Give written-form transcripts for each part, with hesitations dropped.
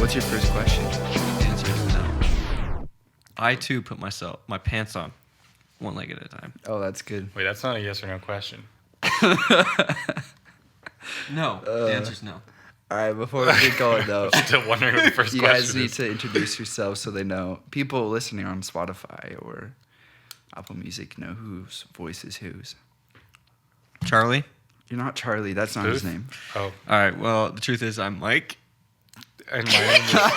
What's your first question? The answer is no. I too put my pants on, one leg at a time. Oh, that's good. Wait, that's not a yes or no question. No, the answer is no. All right, before we get going though, I'm still wondering what the first you question guys need is. to introduce yourselves so they know. People listening on Spotify or Apple Music know whose voice is whose. Charlie? You're not Charlie. That's not his Who? name. Oh, All right, well, the truth is I'm Mike. and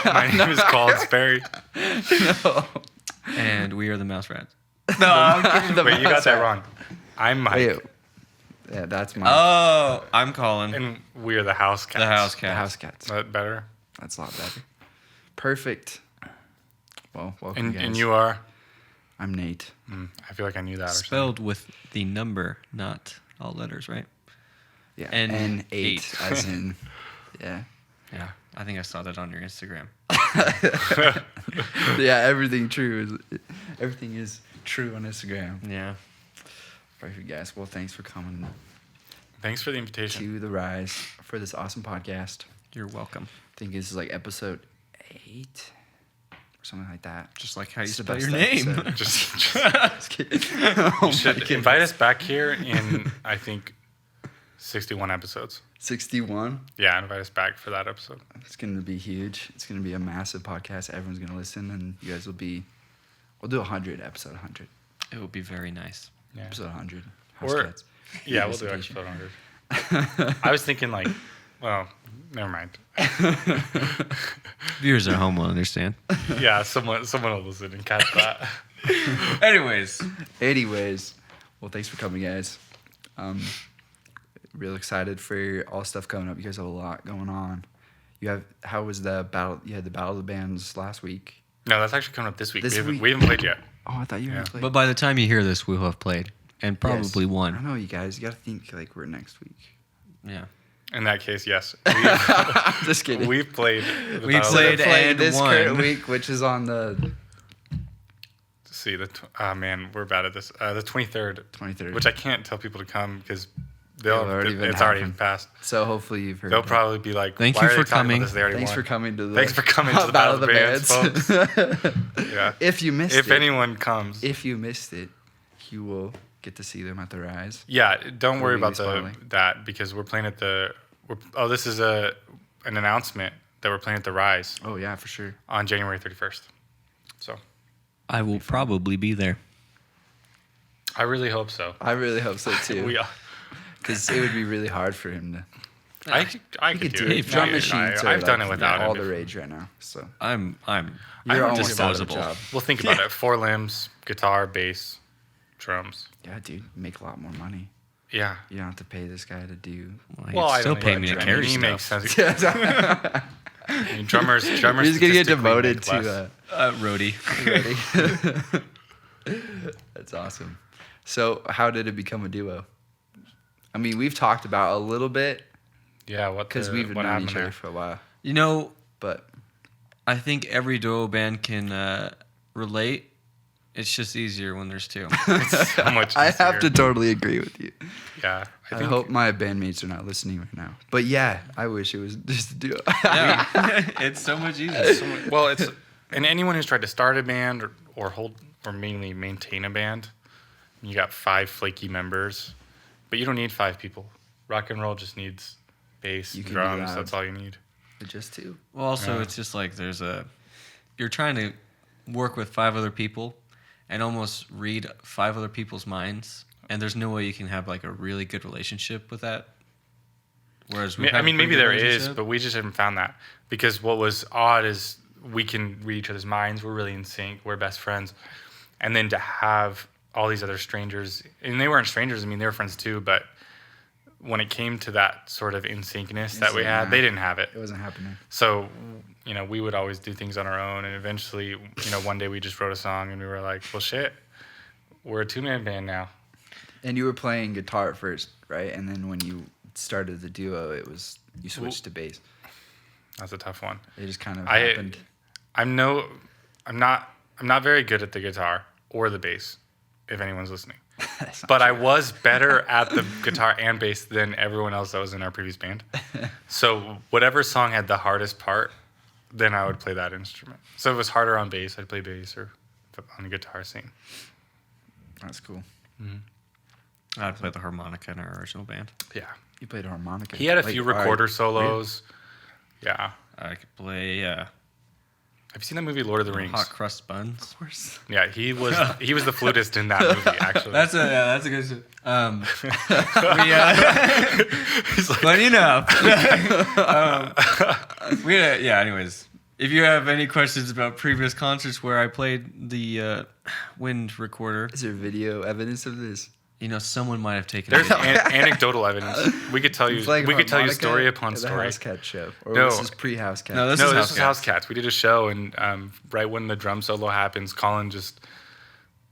my name is Colin Sperry. No. And we are the Mouse Rats. Wait, you got that wrong. I'm Mike, Wait, yeah, that's my Oh, I'm Colin. and we are the Housecats. The Housecats. the Housecats. Is that better? That's a lot better. Perfect. Well, welcome, guys. And you are? I'm Nate. I feel like I knew that. Or something. Spelled with the number, not all letters, right? Yeah. N8. N8, as in, yeah. Yeah, I think I saw that on your Instagram. Yeah, everything is true on Instagram. Yeah. Perfect, guys. Well, thanks for coming Thanks for the invitation. to The Rise for this awesome podcast. You're welcome. I think this is like episode 8 or something like that. Just like how you It's the spell best your name. episode. Just Just kidding. Oh you my should goodness. invite us back here in, I think, 61 episodes. 61. Yeah, invite us back for that episode. It's going to be huge. It's going to be a massive podcast. Everyone's going to listen, and you guys will be. We'll do 100, episode 100. It would be very nice. Yeah. Episode 100. Or- Housecats. Yeah, we'll do Investigation. episode 100. I was thinking like, well, never mind. Viewers at home will understand. Yeah, someone will listen and catch that. Anyways, Anyways, well, thanks for coming, guys. Real excited for all stuff coming up. You guys have a lot going on. How was the battle? You had the Battle of the Bands last week. No, that's actually coming up this week. This week? We haven't played yet. Oh, I thought you were Yeah. gonna play. but by the time you hear this, we will have played and probably Yes. I won. know, you guys. You got to think like we're next week. Yeah. In that case, yes. Just kidding. We've played. the We Battle of played the- Play and this won. current week, which is on the See man, we're bad at this. The 23rd, 23rd. which I can't tell people to come because it's been already happened. passed. So hopefully you've heard. They'll that. probably be like, Thank "Why you are for they talking about coming. this? They already Thanks won." for coming to the. Thanks for coming to the Battle of the Bands, folks. Yeah. If you missed If it, anyone comes, if you missed it, you will get to see them at the Rise. yeah, don't worry about Really that because we're playing at the. This is an announcement that we're playing at the Rise Oh yeah, for sure. on January 31st. So I will probably be there. I really hope so. I really hope so too. We, Because it would be really hard for him to. I He could could do do it. it. Drum No, machines. I've are done like it without all him. the rage right now. So I'm you're I'm almost out of a disposable. job. Well, think about it. 4 limbs, guitar, bass, drums. Yeah, dude, make a lot more money. Yeah. You don't have to pay this guy to do. Well, I still don't pay know me to about carry drumming. He stuff. makes sense. I mean, drummers. He's gonna get statistically devoted make to. less. Roadie. That's awesome. So, how did it become a duo? I mean, we've talked about a little bit Yeah, because we've what known happened each other there? for a while, You know, but I think every duo band can relate. It's just easier when there's two. It's so much I have easier. to totally agree with you. Yeah, I hope my bandmates are not listening right now. But yeah, I wish it was just a duo. Yeah. It's so much easier. Well, and anyone who's tried to start a band or mainly maintain a band, you got 5 flaky members, but you don't need 5 people. Rock and roll just needs bass, You can be drums. loud. That's all you need. Just two. Well, also, Yeah. it's just like you're trying to work with 5 other people and almost read 5 other people's minds, and there's no way you can have like a really good relationship with that. Whereas I mean, maybe there is, but we just haven't found that. Because what was odd is we can read each other's minds. We're really in sync. We're best friends. And then to have all these other strangers, and they weren't strangers. I mean, they were friends too. But when it came to that sort of in syncness that we had, they didn't have it. It wasn't happening. So, we would always do things on our own. And eventually, one day we just wrote a song and we were like, well, shit, we're a 2-man band now. And you were playing guitar at first, right? And then when you started the duo, you switched to bass. That's a tough one. It just kind of happened. I'm not very good at the guitar or the bass, if anyone's listening. That's not But I true. was better at the guitar and bass than everyone else that was in our previous band. So whatever song had the hardest part, then I would play that instrument. So if it was harder on bass, I'd play bass, or on the guitar, sing. That's cool. I'd play the harmonica in our original band. Yeah. You played harmonica. He had a Like, few all right, recorder solos. Yeah. I could play Have you seen that movie Lord of the Rings? hot crust buns. Of course. Yeah, he was the flutist in that movie, actually. That's a good. Funny enough. Anyways, if you have any questions about previous concerts where I played the wind recorder, Is there video evidence of this? someone might have taken There's it. anecdotal evidence. We could tell you. Playing We could tell you harmonica story upon at the story. Housecat show. Or No. this is pre-Housecat. No, this No, is this was Housecats. Housecats. We did a show, and right when the drum solo happens, Colin just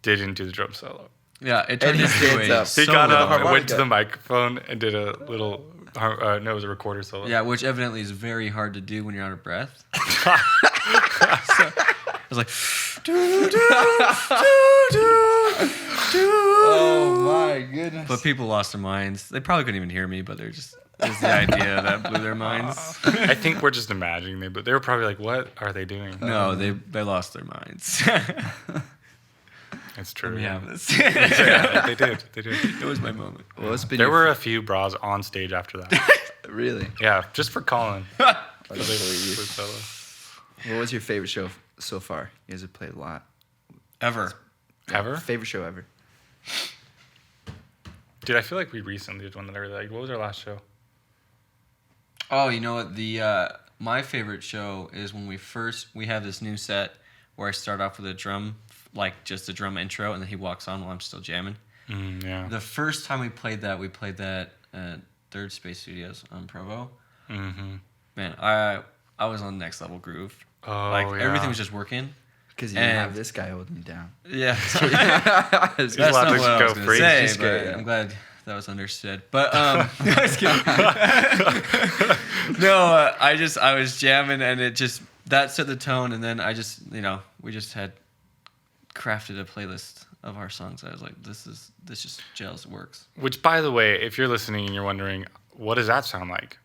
didn't do the drum solo. Yeah, it turned he into stands a up. He solo. got up and harmonica. went to the microphone and did a little. No, it was a recorder solo. Yeah, which evidently is very hard to do when you're out of breath. So, I was like, Oh my goodness. but people lost their minds. They probably couldn't even hear me, but they're just. It's the idea that blew their minds. I think we're just imagining but they were probably like, "What are they doing?" No, they lost their minds. It's true. Let me Yeah. have this. Yeah, they did. They did. It was my moment. What's been There your were a few bras on stage after that. really? Yeah, just for Colin. That's For the sweet. solo. What was your favorite show so far? You guys have played a lot. Ever. Ever? Favorite show ever? Dude, I feel like we recently did one that I really liked. What was our last show? Oh, you know what? The my favorite show is when we have this new set where I start off with a drum, like just a drum intro, and then he walks on while I'm still jamming. Yeah. The first time we played that at Third Space Studios on Provo. Mm-hmm. Man, I was on next level groove. Oh, Like yeah. everything was just working. Because you didn't And- have this guy holding you down. Yeah. That's That's allowed not to what I go was going to free. say, Just but kidding, yeah. I'm glad that was understood. But no, just kidding. No, I was jamming, and it just that set the tone, and then we just had crafted a playlist of our songs. I was like, this just gels, it works. Which, by the way, if you're listening and you're wondering, what does that sound like?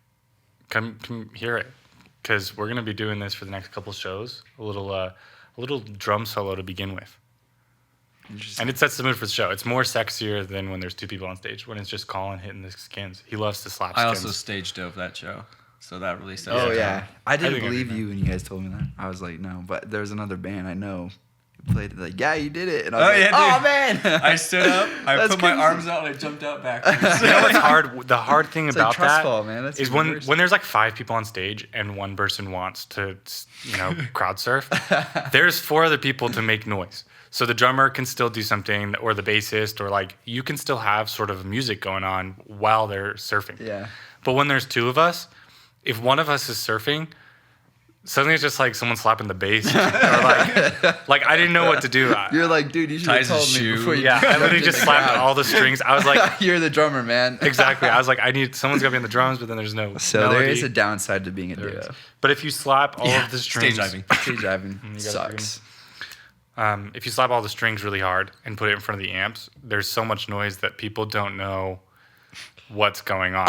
Come hear it, because we're gonna be doing this for the next couple shows. A little drum solo to begin with, and it sets the mood for the show. It's more sexier than when there's two people on stage. When it's just Colin hitting the skins, he loves to slap I skins. also stage dove that show, so that really set Oh the yeah, tone. I didn't think I believe did that. you when you guys told me that. I was like, no, but there was another band I know who played it. Like, yeah, you did it, and I was Oh, like, yeah, oh dude. man, I stood up, I That's put my crazy. arms out, and I jumped out backwards. You know what's hard? The hard thing It's like about trust that fall, man. That's is even when worse. there's like 5 people on stage and one person wants to, crowd surf. There's 4 other people to make noise. So the drummer can still do something, or the bassist, or like you can still have sort of music going on while they're surfing. Yeah. But when there's 2 of us, if one of us is surfing, suddenly it's just like someone slapping the bass, or like I didn't know what to do. You're like, dude, you should have Ties his told me shoe. before you. Yeah, I jumped literally in just the slapped crowd. all the strings. I was like, You're the drummer, man. exactly. I was like, someone's got to be on the drums, but then there's no So melody. there is a downside to being a There is. duo. But if you slap all of the strings, Stage diving. Stage driving You guys sucks. if you slap all the strings really hard and put it in front of the amps, there's so much noise that people don't know what's going on.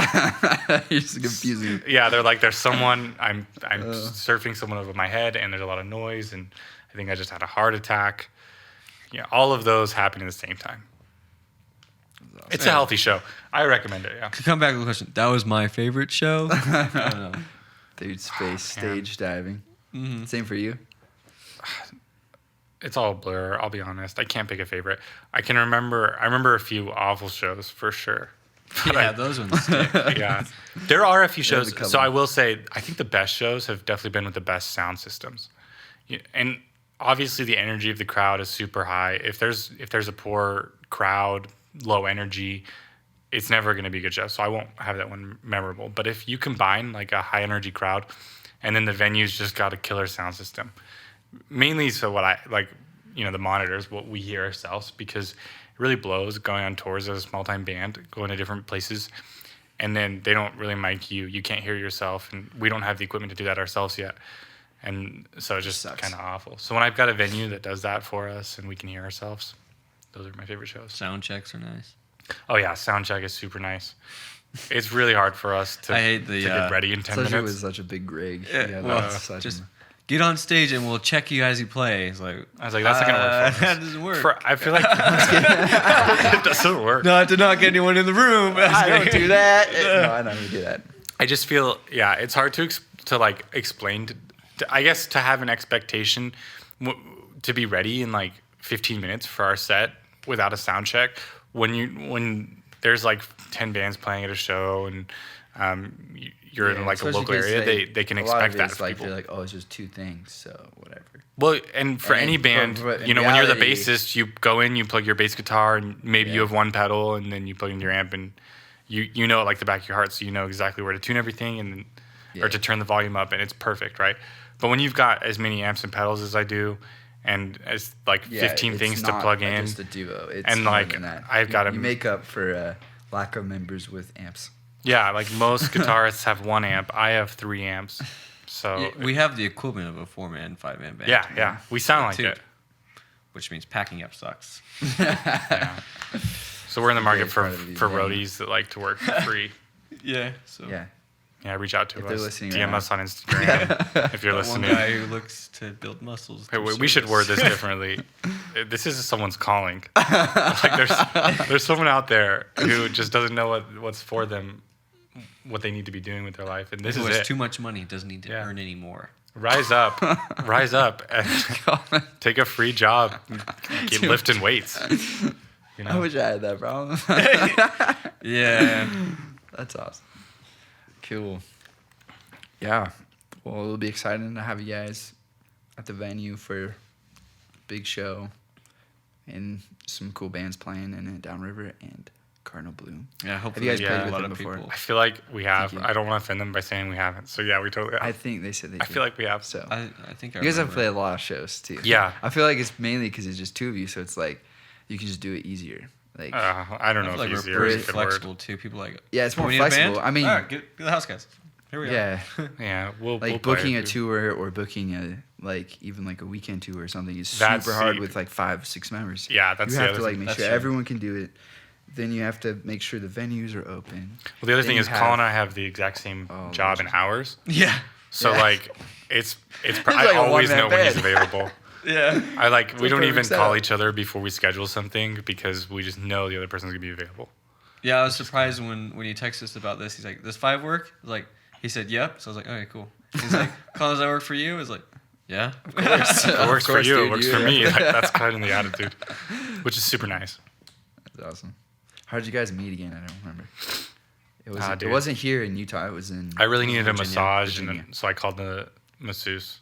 You're just confusing. Yeah, they're like, there's someone, I'm surfing someone over my head, and there's a lot of noise, and I think I just had a heart attack. Yeah, all of those happen at the same time. It's a healthy show. I recommend it. Yeah. To come back to the question, that was my favorite show. I don't know. Dude, space stage diving. Same for you. It's all a blur. I'll be honest. I can't pick a favorite. I remember a few awful shows for sure. But Yeah, those ones stick. Yeah, there are a few There's shows. a couple. So I will say, I think the best shows have definitely been with the best sound systems, and obviously the energy of the crowd is super high. If there's a poor crowd, low energy, it's never going to be a good show. So I won't have that one memorable. But if you combine like a high energy crowd, and then the venue's just got a killer sound system, mainly so what I like, the monitors, what we hear ourselves, because it really blows going on tours as a small time band, going to different places, and then they don't really mic you. You can't hear yourself, and we don't have the equipment to do that ourselves yet. And so it's just Sucks. kind of awful. So when I've got a venue that does that for us and we can hear ourselves, those are my favorite shows. Sound checks are nice. Oh yeah, sound check is super nice. It's really hard for us to, I hate the, to get ready in 10 Especially minutes. with such a big rig. Yeah, Yeah, well, that's such just get on stage and we'll check you as you play. It's like, I was like, that's not gonna work for us. That doesn't work. I feel like it doesn't work. Not to not get anyone in the room. I don't do that. No, I don't do that. I just feel, yeah, it's hard to like explain. I guess to have an expectation to be ready in like 15 minutes for our set without a sound check when there's like 10 bands playing at a show and you're in like a local area, they can expect that of like people. They're like, oh, it's just two things, so whatever. Well, and for any band, but you know, when you're the reality- bassist, you go in, you plug your bass guitar, and maybe you have one pedal, and then you plug in your amp, and you know it like the back of your heart, so you know exactly where to tune everything and or to turn the volume up, and it's perfect, right? But when you've got as many amps and pedals as I do, and as like 15 it's things to not plug in, just a duo. It's and more like than that. I've got you make up for lack of members with amps. yeah, like most guitarists have one amp. I have 3 amps, so Yeah, we have the equivalent of a 4-man, 5-man band. yeah, we sound like Two. it. Which means packing up sucks. Yeah. So we're in the market for part of the roadies that like to work for free. Yeah. So Yeah, reach out to If they're us. listening DM right us on Instagram if you're one listening. guy who looks to build muscles. Hey, through we should word service. this differently. This is someone's calling. Like there's someone out there who just doesn't know what's for them, what they need to be doing with their life, and this Who is has it. too much money, doesn't need to Yeah. earn any more. Rise up, and take a free job, keep lifting weights. You I know, wish I had that problem. Yeah. That's awesome. Cool. Yeah. Well, it'll be exciting to have you guys at the venue for a big show and some cool bands playing in it, Downriver and Cardinal Blue. Yeah. Hopefully, you guys played a with lot them of before? people. I feel like we have. Thank you. I don't want to offend them by saying we haven't. So yeah, we totally. I think they said they I feel like we have. So I think I you guys have remember. played a lot of shows too. Yeah. I feel like it's mainly because it's just two of you, so it's like you can just do it easier. Like I don't I know feel if like easier we're is pretty a good word. flexible too. People like. yeah, it's more "We need a band?" flexible. I mean, All right, get the Housecats. Here we yeah. Yeah, we'll Like play booking it, a dude. tour or booking even like a weekend tour or something is That's super hard the- with like 5-6 members. Yeah, that's you the have other to like thing. make That's sure true. everyone can do it. Then you have to make sure the venues are open. Well, the other Then thing you is, have- Colin and I have the exact same Oh, job and hours. Yeah. So Yeah. like, it's like I a always one-man know when he's band. available. Yeah. I like we a don't even perfect call setup. each other before we schedule something because we just know the other person's gonna be available. Yeah, I was surprised when you texted us about this. He's like, "Does 5 work?" I was like, he said, "Yep." So I was like, "Okay, cool." He's like, "Colin, does that work for you?" I was like, "Yeah." If it works for course, you, dude, it works you- for me. Like, that's kind of the attitude, which is super nice. That's awesome. How did you guys meet again? I don't remember. It Dude. wasn't here in Utah. It was in. I really needed a Virginia. massage, Virginia. and so I called the masseuse.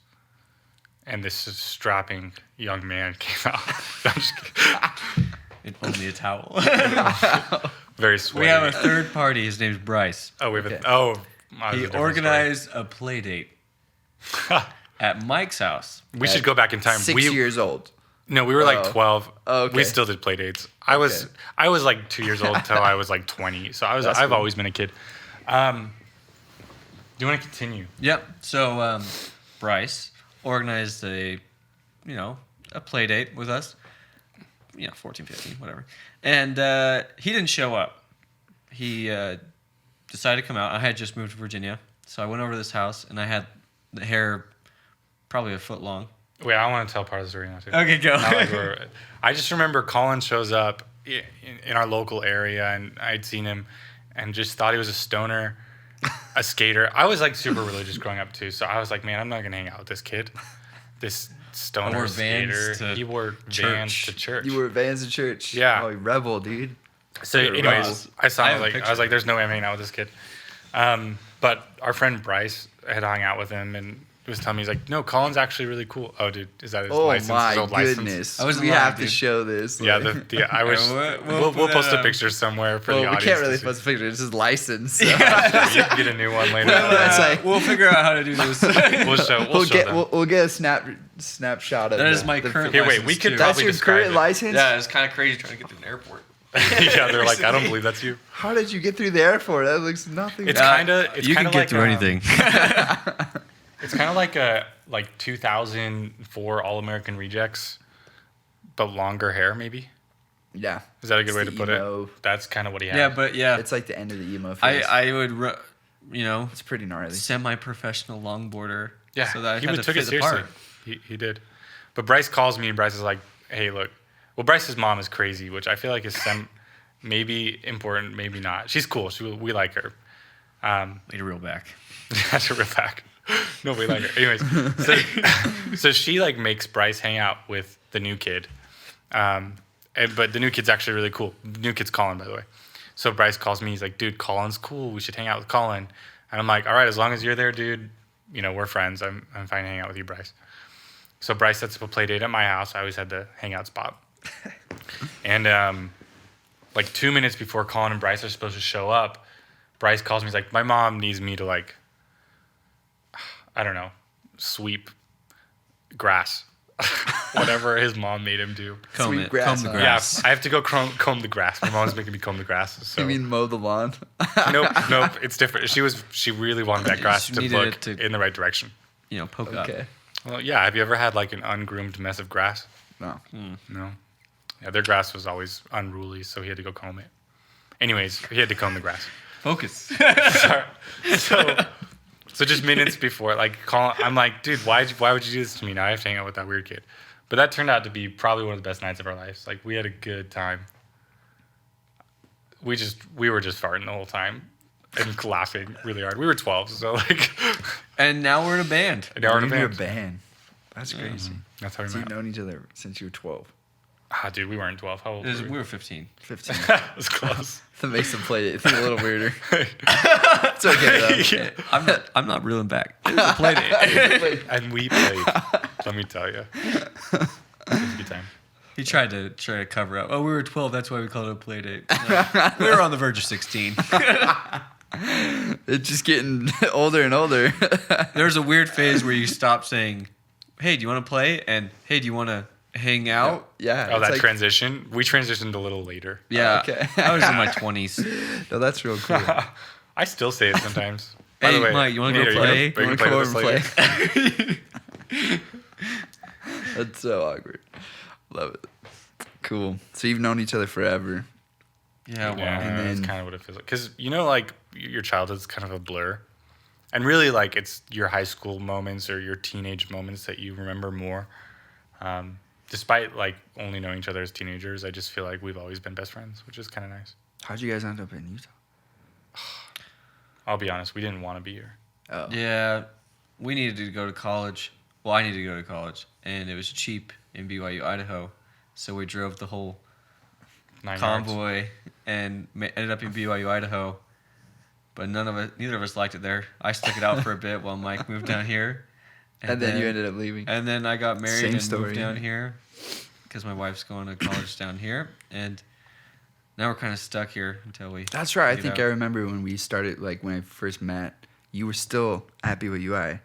And this strapping young man came out. I'm just kidding. And only a towel. Very sweaty. We have a third party. His name's Bryce. Oh, we have Okay. a. Oh, mine's a He different organized a play date story. at Mike's house. We should go back in time. 6 years old. No, we were like Oh. 12. Oh, okay. We still did play dates. I was like 2 years old until I was like 20. So That's I've cool. always been a kid. Do you want to continue? Yep. So Bryce organized a play date with us. 14, 15, whatever. And he didn't show up. He decided to come out. I had just moved to Virginia. So I went over to this house, and I had the hair probably a foot long. Wait, I want to tell part of the story now too. Okay, go. Not like I just remember Colin shows up in our local area, and I'd seen him, and just thought he was a stoner, a skater. I was like super religious growing up too, so I was like, man, I'm not gonna hang out with this kid, this stoner wore Vans skater. to He wore Vans to church. You were Vans in church. Yeah. Oh, you rebel, dude. So, Look at anyways, Ross. I saw. I I have a was picture. like, there's no way I'm hanging out with this kid. But our friend Bryce had hung out with him and was telling me, he's like, no, Colin's actually really cool. Oh, dude, is that his Oh license? my His old license? goodness. I wasn't we live, have to dude. show this. Yeah, like- I wish we'll we'll put post that a up. picture somewhere for well, the we audience. can't really to see. post a picture. This is licensed. So. You can get a new one later. It's like- we'll figure out how to do this. we'll show. We'll show them. We'll get a snapshot of That is the- my the- current Here, wait. license, We could too. That's probably your describe current it. license? Yeah, it's kind of crazy trying to get through an airport. Yeah, they're like, I don't believe that's you. How did you get through the airport? That looks nothing. It's kinda. It's you kinda can get like through anything. It's kind of like a 2004 All American Rejects, but longer hair. Maybe yeah. is that a good It's way the to put emo. it? That's kind of what he had. Yeah, but yeah, It's like the end of the emo phase. I would, it's pretty gnarly. semi-professional longboarder Yeah, So that I he had to took fit it the seriously. part. He did. But Bryce calls me, and Bryce is like, "Hey, look." Well, Bryce's mom is crazy, which I feel like is maybe important, maybe not. She's cool. We like her. Way to reel back. That's a real fact. No, we like her. Anyways, so she like makes Bryce hang out with the new kid. But the new kid's actually really cool. The new kid's Colin, by the way. So Bryce calls me. He's like, "Dude, Colin's cool. We should hang out with Colin." And I'm like, "All right, as long as you're there, dude. You know, we're friends. I'm fine hanging out with you, Bryce." So Bryce sets up a play date at my house. I always had the hangout spot. And like 2 minutes before Colin and Bryce are supposed to show up, Bryce calls me. He's like, "My mom needs me to like, I don't know, sweep grass." Whatever his mom made him do. Comb Sweet it. grass, Comb the huh? grass. Yeah, I have to go comb the grass. My mom's making me comb the grass. So. You mean mow the lawn? Nope, it's different. She really wanted that grass She to needed look it to- in the right direction. Poke up. Okay. Well, yeah. Have you ever had like an ungroomed mess of grass? No. No. Yeah, their grass was always unruly, so he had to go comb it. Anyways, he had to comb the grass. Focus. So just minutes before, like, I'm like, "Dude, why would you do this to me? Now I have to hang out with that weird kid." But that turned out to be probably one of the best nights of our lives. Like, we had a good time. We were just farting the whole time and laughing really hard. We were 12, so like. And now we're in a band. Now we're in a You're band. That's crazy. That's how we So you've met. known each other since you were 12. Dude, we weren't 12. How old were We we? were 15. 15. That was close. That makes them play it a little weirder. It's okay, though. I'm not reeling back. It was a play date. And we played. Let me tell you. It was a good time. He tried to cover up. Oh, we were 12. That's why we called it a play date. Like, we were on the verge of 16. It's just getting older and older. There's a weird phase where you stop saying, "Hey, do you want to play?" and "Hey, do you want to hang out?" Yeah. Oh, it's that like- transition. We transitioned a little later. Yeah. okay. I was in my 20s. No, that's real cool. I still say it sometimes. By Hey, the way, Mike, you wanna go Nate, are play? Are You you wanna gonna come play over with and us later? That's so awkward. Love it. Cool. So you've known each other forever. Yeah, wow. Yeah, And that's then- kind of what it feels like. Because, like, your childhood's kind of a blur. And really, like, it's your high school moments or your teenage moments that you remember more. Despite, like, only knowing each other as teenagers, I just feel like we've always been best friends, which is kind of nice. How'd you guys end up in Utah? I'll be honest, we didn't want to be here. Oh. Yeah, we needed to go to college. Well, I needed to go to college, and it was cheap in BYU, Idaho. So we drove the whole 9 yards. convoy and ended up in BYU, Idaho. But neither of us liked it there. I stuck it out for a bit while Mike moved down here. And then you ended up leaving. And then I got married Same and story. moved down here because my wife's going to college down here. And now we're kind of stuck here until we. That's right. I get think out. I remember when we started, like when I first met, you were still at BYUI.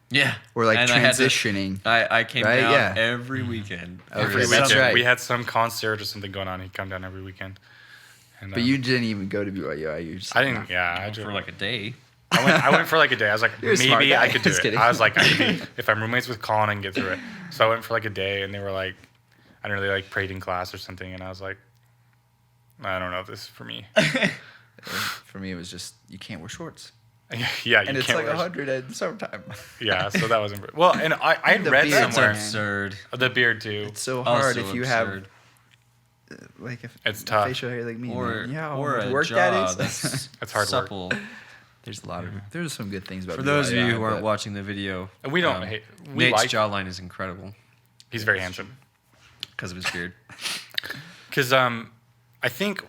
Yeah. Or like And I had to- transitioning. I came Right? down Yeah. every weekend. Okay, Every that's weekend. right. We had some concert or something going on. He'd come down every weekend. And, But you didn't even go to BYUI. You just I didn't, yeah. I For like a day. I went for like a day. I was like, You're a smart maybe guy. I could do Just it. kidding. I was like, if I'm roommates with Colin, I can get through it. So I went for like a day, and they were like, I don't know, they like prayed in class or something, and I was like, I don't know if this is for me. For me, it was just, you can't wear shorts. Yeah, you And it's can't like wear- 100 in summertime. Yeah, so that wasn't well. And I had The read beard. That's somewhere absurd. the beard too. It's so hard Also if you absurd. have, like, if It's tough. facial hair like me. Or man. Yeah, how or much a work jaw that is. that's That's hard work. supple. There's a lot of, there's some good things about For those of you BYUI, who aren't but- watching the video, And we don't hate. We Nate's like. jawline is incredible He's very handsome. because of his beard. Because I think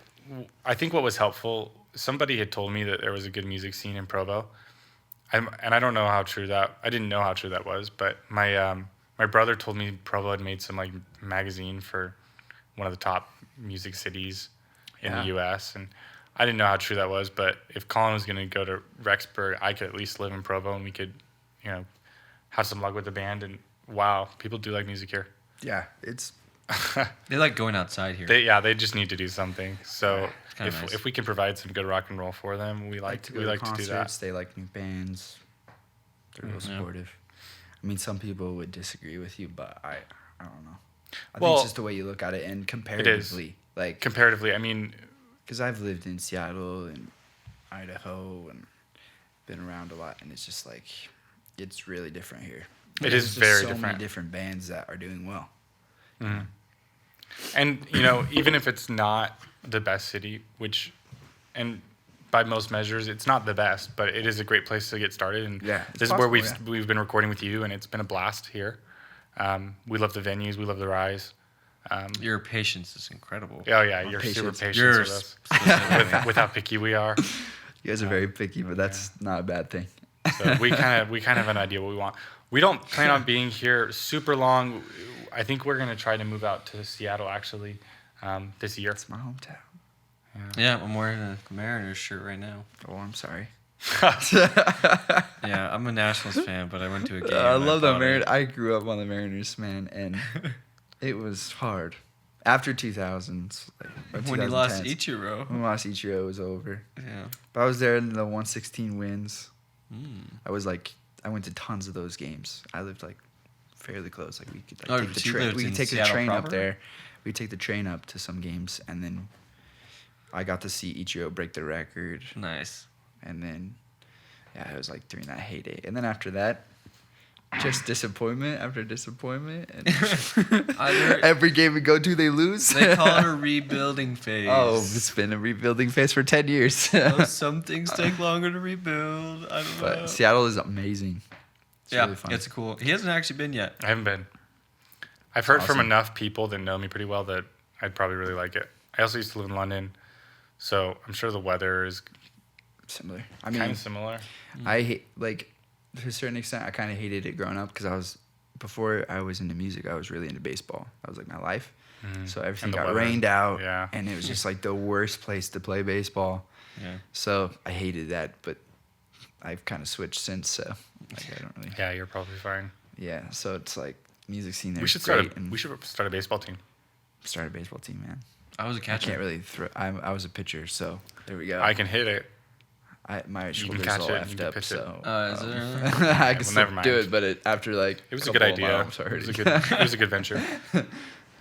what was helpful. Somebody had told me that there was a good music scene in Provo, and I don't know how true that. I didn't know how true that was, but my brother told me Provo had made some like magazine for one of the top music cities in Yeah. the U.S. and I didn't know how true that was. But if Colin was going to go to Rexburg, I could at least live in Provo, and we could, have some luck with the band. And wow, people do like music here. Yeah, it's, They like going outside here. They just need to do something. So kinda nice. if we can provide some good rock and roll for them, we like to go do that. concerts, they like new bands. They're real Yeah. supportive. I mean, some people would disagree with you, but I don't know. I think Well, it's just the way you look at it, and comparatively, like, Comparatively, I mean, because I've lived in Seattle and Idaho and been around a lot, and it's just like it's really different here. It There's is just very so different. many different bands that are doing well. And you know, even if it's not the best city, which, and by most measures, it's not the best, but it is a great place to get started. And Yeah, it's this is where possible, we've been recording with you, and it's been a blast here. We love the venues, we love the rise. Your patience is incredible. Oh yeah, you're super patience. patient with us, with how picky we are. You guys are very picky, but that's not a bad thing. So we kind of have an idea what we want. We don't plan on being here super long. I think we're gonna try to move out to Seattle actually this year. It's my hometown. Yeah, I'm wearing a Mariners shirt right now. Oh, I'm sorry. Yeah, I'm a Nationals fan, but I went to a game. I love the bought Mariners. it. I grew up on the Mariners, man, and it was hard. After 2000s, like, or When you lost 2010s, Ichiro. when we lost Ichiro, it was over. Yeah. But I was there in the 116 wins. Mm. I went to tons of those games. I lived like fairly close. Like we could Oh, take the so you train. lived We in could take the Seattle train up proper? there. We take the train up to some games, and then I got to see Ichiro break the record. Nice. And then, yeah, it was like during that heyday. And then after that, just disappointment after disappointment. And Either- every game we go to, they lose. They call it a rebuilding phase. Oh, it's been a rebuilding phase for 10 years. Oh, some things take longer to rebuild. I don't know. But Seattle is amazing. It's yeah, really fun. it's cool. He hasn't actually been yet. I haven't been. I've heard from awesome. enough people that know me pretty well that I'd probably really like it. I also used to live in London, so I'm sure the weather is Similar. I kind mean, of similar. I hate, like, to a certain extent, I kind of hated it growing up because before I was into music, I was really into baseball. That was like my life. So everything And the got weather. rained out, Yeah. and it was just like the worst place to play baseball. Yeah. So I hated that, but I've kind of switched since. So like, I don't really. Yeah, you're probably fine. Yeah. So it's like music scene there. We is should great, and start a baseball team. start a baseball team, man. I was a I catcher. can't really throw. I was a pitcher, so there we go. I can hit it. My can shoulders catch all it, you effed can up, pitch it. so Is it really? I can well, still never do mind. it, but after like It was a couple good of idea. miles, It was a good venture.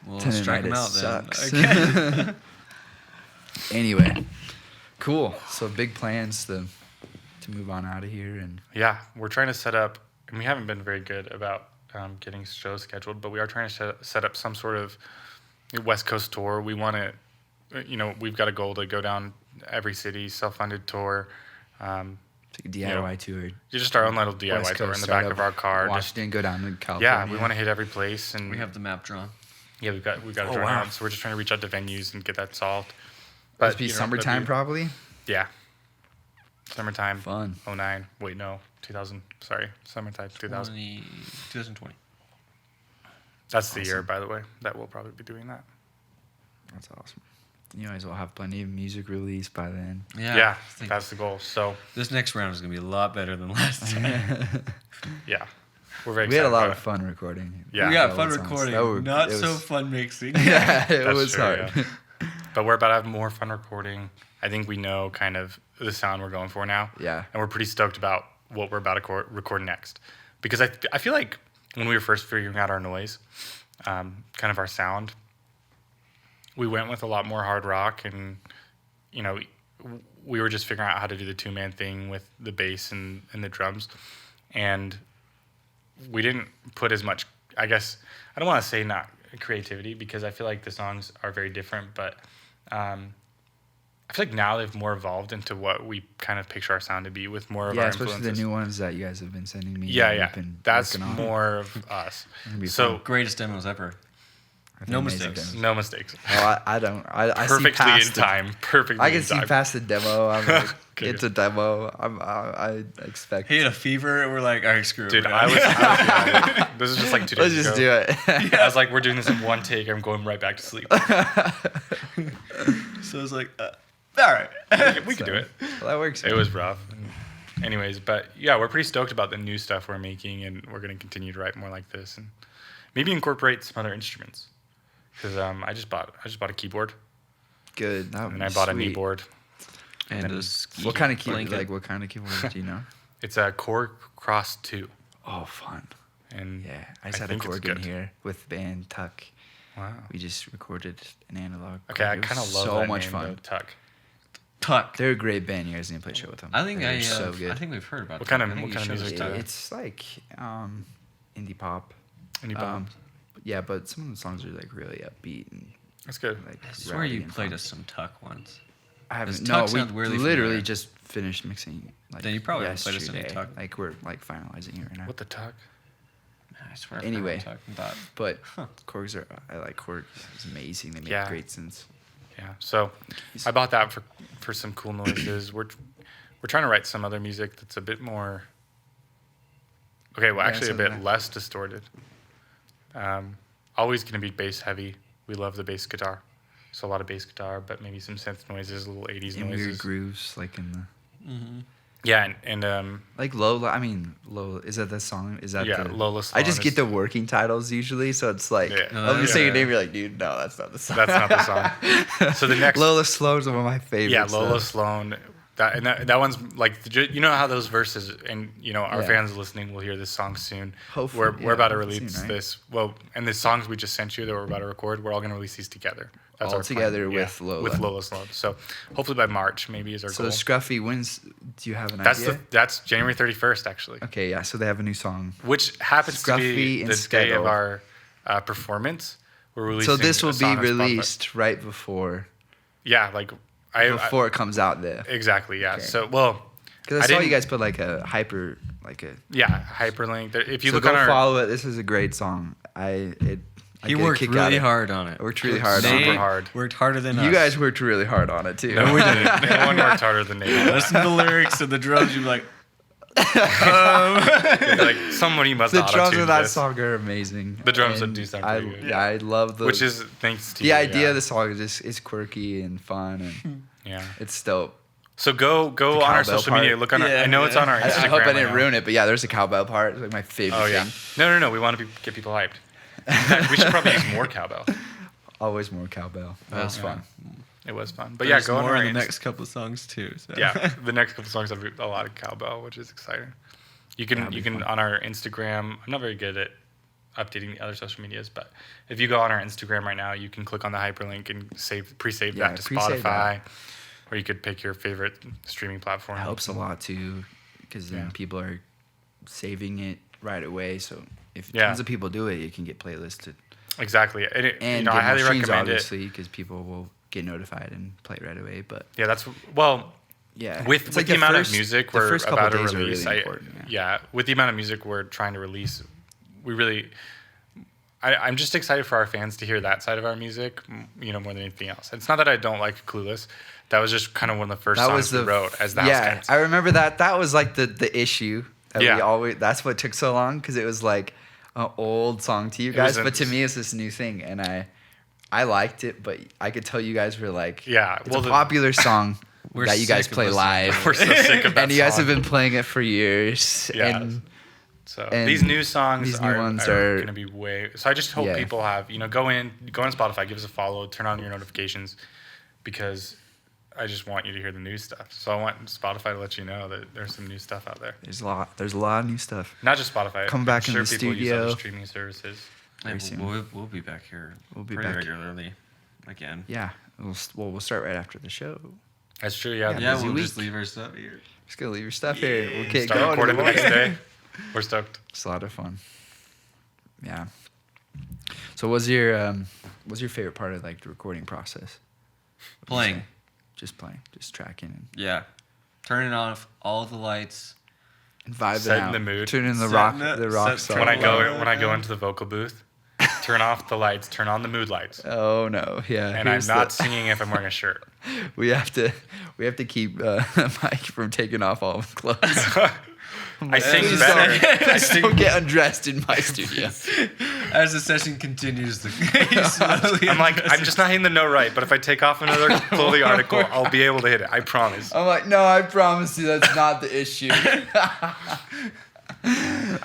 Well, strike him out Tendonitis then. sucks. Okay. Anyway, cool. So big plans to move on out of here, and Yeah, we're trying to set up, and we haven't been very good about getting shows scheduled, but we are trying to set up some sort of West Coast tour. We want to, we've got a goal to go down every city, self-funded tour. take a DIY tour. Just our own little DIY West tour in Coast, the start back up of our car. Just, Washington, go down to California. yeah, we want to hit every place, and We have the map drawn. yeah, we've got Oh, a drawing wow. out, so we're just trying to reach out to venues and get that solved. Must be you know, that'd summertime, be- probably. Yeah, summertime. Fun. 09. Wait, no, 2000. Sorry, summertime 2000. 2020. That's the year, Awesome. by the way, that we'll probably be doing that. That's awesome. You guys will have plenty of music released by then. Yeah, I think that's the goal. So this next round is gonna be a lot better than last time. yeah, we're very. We had a excited lot about of it. fun recording. Yeah. we got That fun was awesome. recording, That were- not it so was- fun mixing. Yeah, it That's was true, hard. yeah. But we're about to have more fun recording. I think we know kind of the sound we're going for now. Yeah. And we're pretty stoked about what we're about to record next. Because I feel like when we were first figuring out our noise, kind of our sound, we went with a lot more hard rock, and, we were just figuring out how to do the two-man thing with the bass and the drums. And we didn't put as much, I guess, I don't want to say not creativity, because I feel like the songs are very different, but I feel like now they've more evolved into what we kind of picture our sound to be, with more of Yeah, our especially influences. the new ones that you guys have been sending me. Yeah, and yeah. we've been That's working on. more of us. It'll be So fun. Greatest demos ever. I think No amazing mistakes. demos. no mistakes. Well, I don't. I see Perfectly past in the- time. Perfectly I can in see time. past the demo. I'm like, Okay, it's a demo. I expect. He had a fever, and we're like, all right, screw it. Dude, we're I done." was yeah, this is just like 2 days Let's just ago. do it. I was like, we're doing this in one take. I'm going right back to sleep. So I was like, all right. We could do it. Well, that works. It was rough. Anyways, but yeah, we're pretty stoked about the new stuff we're making, and we're going to continue to write more like this, and maybe incorporate some other instruments. Because I just bought a keyboard, good. That would and be I bought a sweet. knee board. And And a ski what kind of keyboard? blanket. Like what kind of keyboard do you know? It's a Korg Cross 2, Oh, fun. and Yeah, I just had a think it's Korg in good. here with band Tuck. Wow. We just recorded an analog. Okay, I Korg. It kind of was love so that much name, fun. though, Tuck. Tuck. They're a great band. You guys need to play a show with them. I think They're so good. I think we've heard about What Tuck. kind of- I think what you kind of showed us music do Tuck. they- It's like indie pop. Any pop? Yeah, but some of the songs are like really upbeat and That's good. like. I swear rowdy you and played fun. us some Tuck once. I haven't. Does No, Tuck we sound weirdly literally familiar? just finished mixing. Like, Then you probably haven't played us any yesterday. Tuck. Like we're like finalizing it right now. What the tuck? I swear. Anyway. I forgot Tuck. But Korgs are. I like Korg. It's amazing. They make Yeah. great synths. Yeah. So I bought that for some cool noises. We're trying to write some other music that's a bit more. Okay, well, Yeah, actually, a something bit like- less distorted. Always going to be bass heavy. We love the bass guitar, so a lot of bass guitar, but maybe some synth noises, little 80s And weird noises. grooves, like in the. Yeah, and Like Lola, I mean Lola. Is that the song? Is that yeah, the? Lola. I just Sloan get is- the working titles usually, so it's like Yeah. No, I'm just yeah. saying your name. You're like, dude, no, that's not the song. That's not the song. So the next Lola Sloan's one of my favorites. Yeah, Lola though. Sloan. That one's like you know how those verses, and you know our Yeah. fans listening will hear this song soon. Hopefully, we're about to hopefully release soon, right? this. Well, and the songs we just sent you that we're about to record, we're all going to release these together. That's All our plan. together with Lola. With Lola Sloan. So hopefully by March maybe is our So goal. Scruffy wins. Do you have an That's idea? that's January 31st actually, Okay, yeah. So they have a new song. which happens to Scruffy be and the day of Skegel. our performance. We're releasing. So this a will be song on Spotify. released right before Yeah, before it comes out there. exactly. Yeah. Okay. So well. Because I I saw you didn't- guys put like a Yeah, hyperlink. If you so look go on our follow it. This is a great song. I He get a worked kick out really of- hard on it. Worked really hard on Super it. hard. Worked harder than us. You guys worked really hard on it too. No, we didn't. No one worked harder than Nate. listen to the lyrics and the drums. You'd be like, Like somebody must The drums auto-tune of that this. song are amazing. The drums And do sound I, pretty good. Yeah, I love the. Which is thanks to the you, idea yeah. of the song is quirky and fun and Yeah. it's dope. So go The on our cowbell social part. media. Look on. Yeah, I know it's on our I Instagram. hope I right didn't now. ruin it, but yeah, there's a cowbell part. It's like my favorite Oh yeah. thing. No. We want to get people hyped. In fact, we should probably use more cowbell. Always more cowbell. That was Yeah. fun. It was fun. But there's yeah, go on more our in the Inst- next couple of songs too. So. Yeah, the next couple songs have a lot of cowbell, which is exciting. You That'll can be you can fun. on our Instagram. I'm not very good at updating the other social medias, but if you go on our Instagram right now, you can click on the hyperlink and pre-save Yeah, that to pre-save Spotify, or you could pick your favorite streaming platform. It helps a lot too, because then Yeah. people are saving it right away. So if Yeah. tons of people do it, you can get playlisted Exactly, and, and I get highly more streams, recommend it. obviously, because people will get notified and play it right away. But Yeah, that's well. yeah, With it's the like amount first- of music the we're first couple about to days are release, really important, yeah, with the amount of music we're trying to release, we really, I'm just excited for our fans to hear that side of our music, more than anything else. It's not that I don't like Clueless. That was just kind of one of the first songs we wrote as the yeah. Housecats. I remember that. That was like the issue. That Yeah. we always. That's what took so long because it was like an old song to you It guys, was but to me it's this new thing, and I liked it, but I could tell you guys were like, Yeah, it's well, a the- popular song We're that you guys sick of play listening live. to it. We're so sick of that and you guys song. have been playing it for years. Yeah. And So and these new songs these new are, ones are are- going to be way. So I just hope Yeah. people have go on Spotify, give us a follow, turn on your notifications, because I just want you to hear the new stuff. So I want Spotify to let you know that there's some new stuff out there. there's a lot of new stuff. Not just Spotify. Come back I'm in sure the people use other studio. streaming services. Very Hey, soon. we'll be back here We'll be pretty back. regularly again. Yeah, we'll start right after the show. That's true. Yeah. Yeah, Yeah, busy we'll week. just leave our stuff here. Just gonna leave your stuff here. We'll get Start going. recording the next tomorrow. day. We're stoked. It's a lot of fun. Yeah. So, what's your favorite part of like the recording process? What would you Playing. say? Just playing, just tracking Yeah. Turning off all the lights. and vibing Setting out. the mood. Turning the Setting rock, it- the rock set- song. When I Turn go into the vocal booth, turn off the lights, turn on the mood lights, Oh no! Yeah. and I'm here's not the- singing if I'm wearing a shirt. We have to keep Mike from taking off all of his clothes. I sing Please better. Don't, please don't get undressed in my studio. As the session continues, slowly I'm like, I'm just not hitting the note right, but if I take off another clothing article, I'll be able to hit it. I promise. I'm like, no, I promise you, that's not the issue. I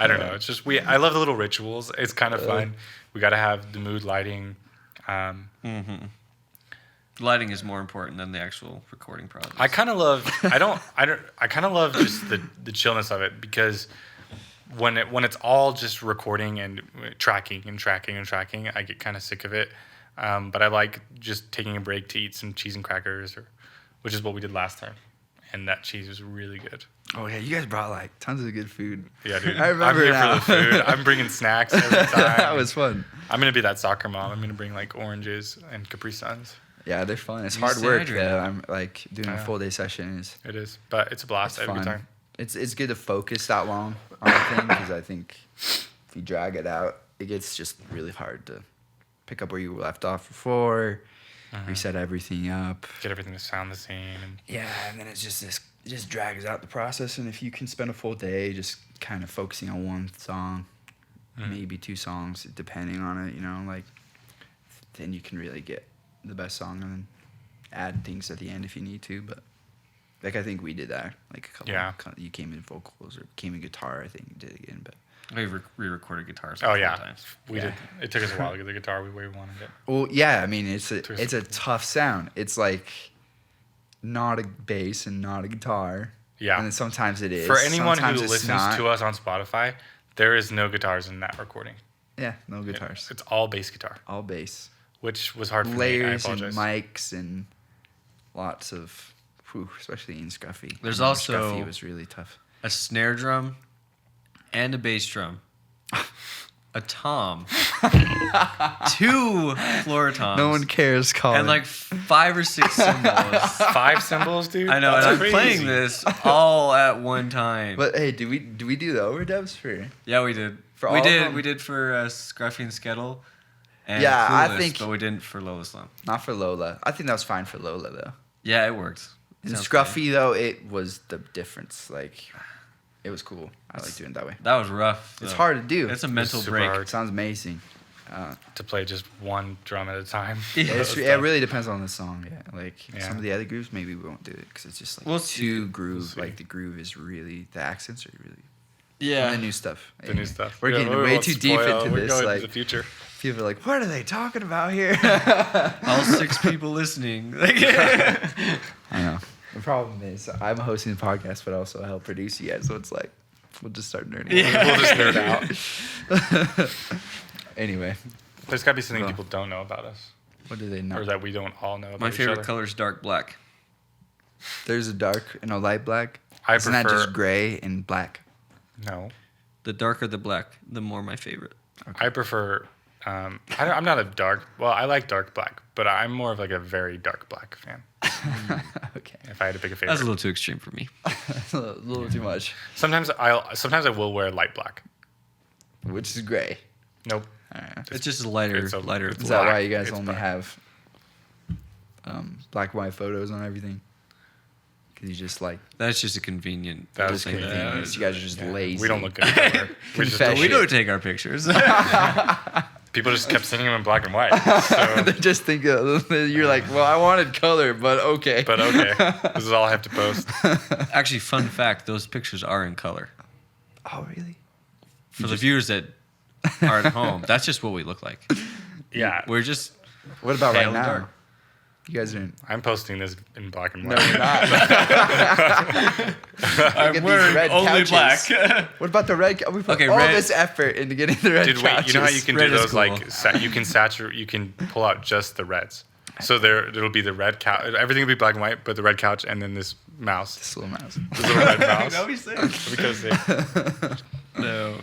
don't know. It's just I love the little rituals. It's kind of fun. We got to have the mood lighting. Lighting is more important than the actual recording process. I kind of love. I kind of love just the chillness of it, because when it's all just recording and tracking, I get kind of sick of it. But I like just taking a break to eat some cheese and crackers or which is what we did last time, and that cheese was really good. Oh yeah, you guys brought like tons of good food. Yeah, dude. I remember I'm here now. for the food. I'm bringing snacks every time. That was fun. I'm gonna be that soccer mom. I'm gonna bring like oranges and Capri Suns. Yeah, they're fun. It's You hard stay work hydrated. though. I'm like doing a Yeah. full day session is It is, but it's a blast. it's I have a good fun. time. It's good to focus that long on a thing because I think if you drag it out, it gets just really hard to pick up where you left off before, reset everything up. Get everything to sound the same. And Yeah, and then it's just this. It just drags out the process. And if you can spend a full day just kind of focusing on one song, maybe 2 songs, depending on it, you know, like then you can really get the best song and then add things at the end if you need to. But like I think we did that. Like a couple. Yeah. You came in vocals or came in guitar. I think you did again, but. We re-recorded guitars. oh yeah, Times. we did. It took us a while to get the guitar where we wanted it. Well, yeah. I mean, it's Twist. a tough sound. It's like not a bass and not a guitar. Yeah. And then sometimes it is. For anyone Sometimes who it's listens not. to us on Spotify, there is no guitars in that recording. Yeah, no guitars. It's all bass guitar, All bass. which was hard for me. I Layers and apologize. mics and lots of, especially in Scruffy. There's I remember also- Scruffy was really tough. A snare drum and a bass drum. A tom. 2 floor toms. No one cares, Colin. And like 5 or 6 cymbals. 5 cymbals, dude. I know, That's and I'm crazy. playing this all at one time. But hey, do we do the overdubs for? Yeah, we did. For we all of did. them? We did for Scruffy and Skettle. And Yeah, I Clueless, think- but we didn't for Lola Slum. Not for Lola. I think that was fine for Lola though. Yeah, it worked. In Sounds Scruffy though, it was the difference. Like, it was cool. I like doing it that way. good. That was rough. It's though. hard to do. It's a mental super break. hard. It sounds amazing. To play just one drum at a time. It really depends on the song. Yeah, like Yeah. some of the other grooves, maybe we won't do it because it's just like We'll see. too groove. see. Like the groove is really the accents are really. Yeah. And the new stuff. The new Anyway, stuff. We're Yeah, getting we way won't too deep spoil. into We're this. going Like into the future. people are like, what are they talking about here? All 6 people listening. I know. The problem is I'm hosting the podcast, but also I help produce you guys. So it's like we'll just start nerding. Yeah. We'll just nerd out. Anyway, There's got to be something Well. people don't know about us, what do they know? or that we don't all know about My each favorite other. color is dark black. There's a dark and a light black. I Isn't that prefer- just gray and black? No, The darker the black, the more my favorite. I prefer. I'm not a dark. Well, I like dark black, but I'm more of like a very dark black fan. Okay. If I had to pick a favorite, That's a little too extreme for me. a little too much. sometimes I will wear light black. Which is gray. Nope. All right. It's just a lighter, it's a- lighter. it's Is that why black. you guys It's only black. have black and white photos on everything? Because you just like That's just a convenient. That's just thing. convenience. You guys are just Yeah, lazy. we don't look good in color. We just Confession. We don't take our pictures. People just kept sending them in black and white. They So, just think you're like, well, I wanted color, but okay. but okay, this is all I have to post. Actually, fun fact: those pictures are in color. Oh, really? For the viewers that are at home, that's just what we look like. Yeah, We're just What about Pale right and now? dark. You guys are in. I'm posting this in black and No, white. you're not. I'm these wearing red only couches. black. What about the red? We put Okay, all red- this effort into getting the red Dude, wait, you know how you couches. can Red do is those cool. like you can saturate, you can pull out just the reds. So it'll be the red couch. Everything will be black and white, but the red couch and then this mouse, This little mouse. this little red mouse. That'd be sick. Because No,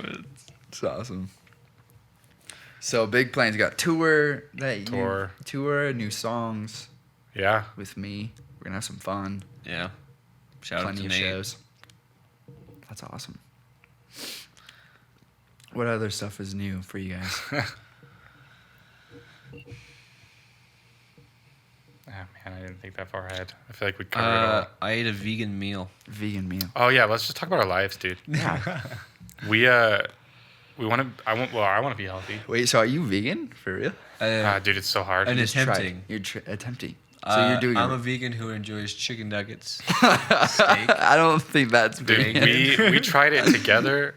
It's awesome. So Big Plane's got tour. Tour, new songs yeah, with me. We're gonna have some fun. yeah. Shout out Plenty to of Nate. shows. That's awesome. What other stuff is new for you guys? oh man, I didn't think that far ahead. I feel like we covered it all. I ate a vegan meal. Vegan meal. Oh yeah, let's just talk about our lives, dude. Yeah. We want to. I want to be healthy. Wait, so are you vegan for real? Dude, it's so hard. And Just attempting. tried. You're attempting. So you're doing. I'm it. a vegan who enjoys chicken nuggets. Steak. I don't think that's Dude, vegan. we tried it together.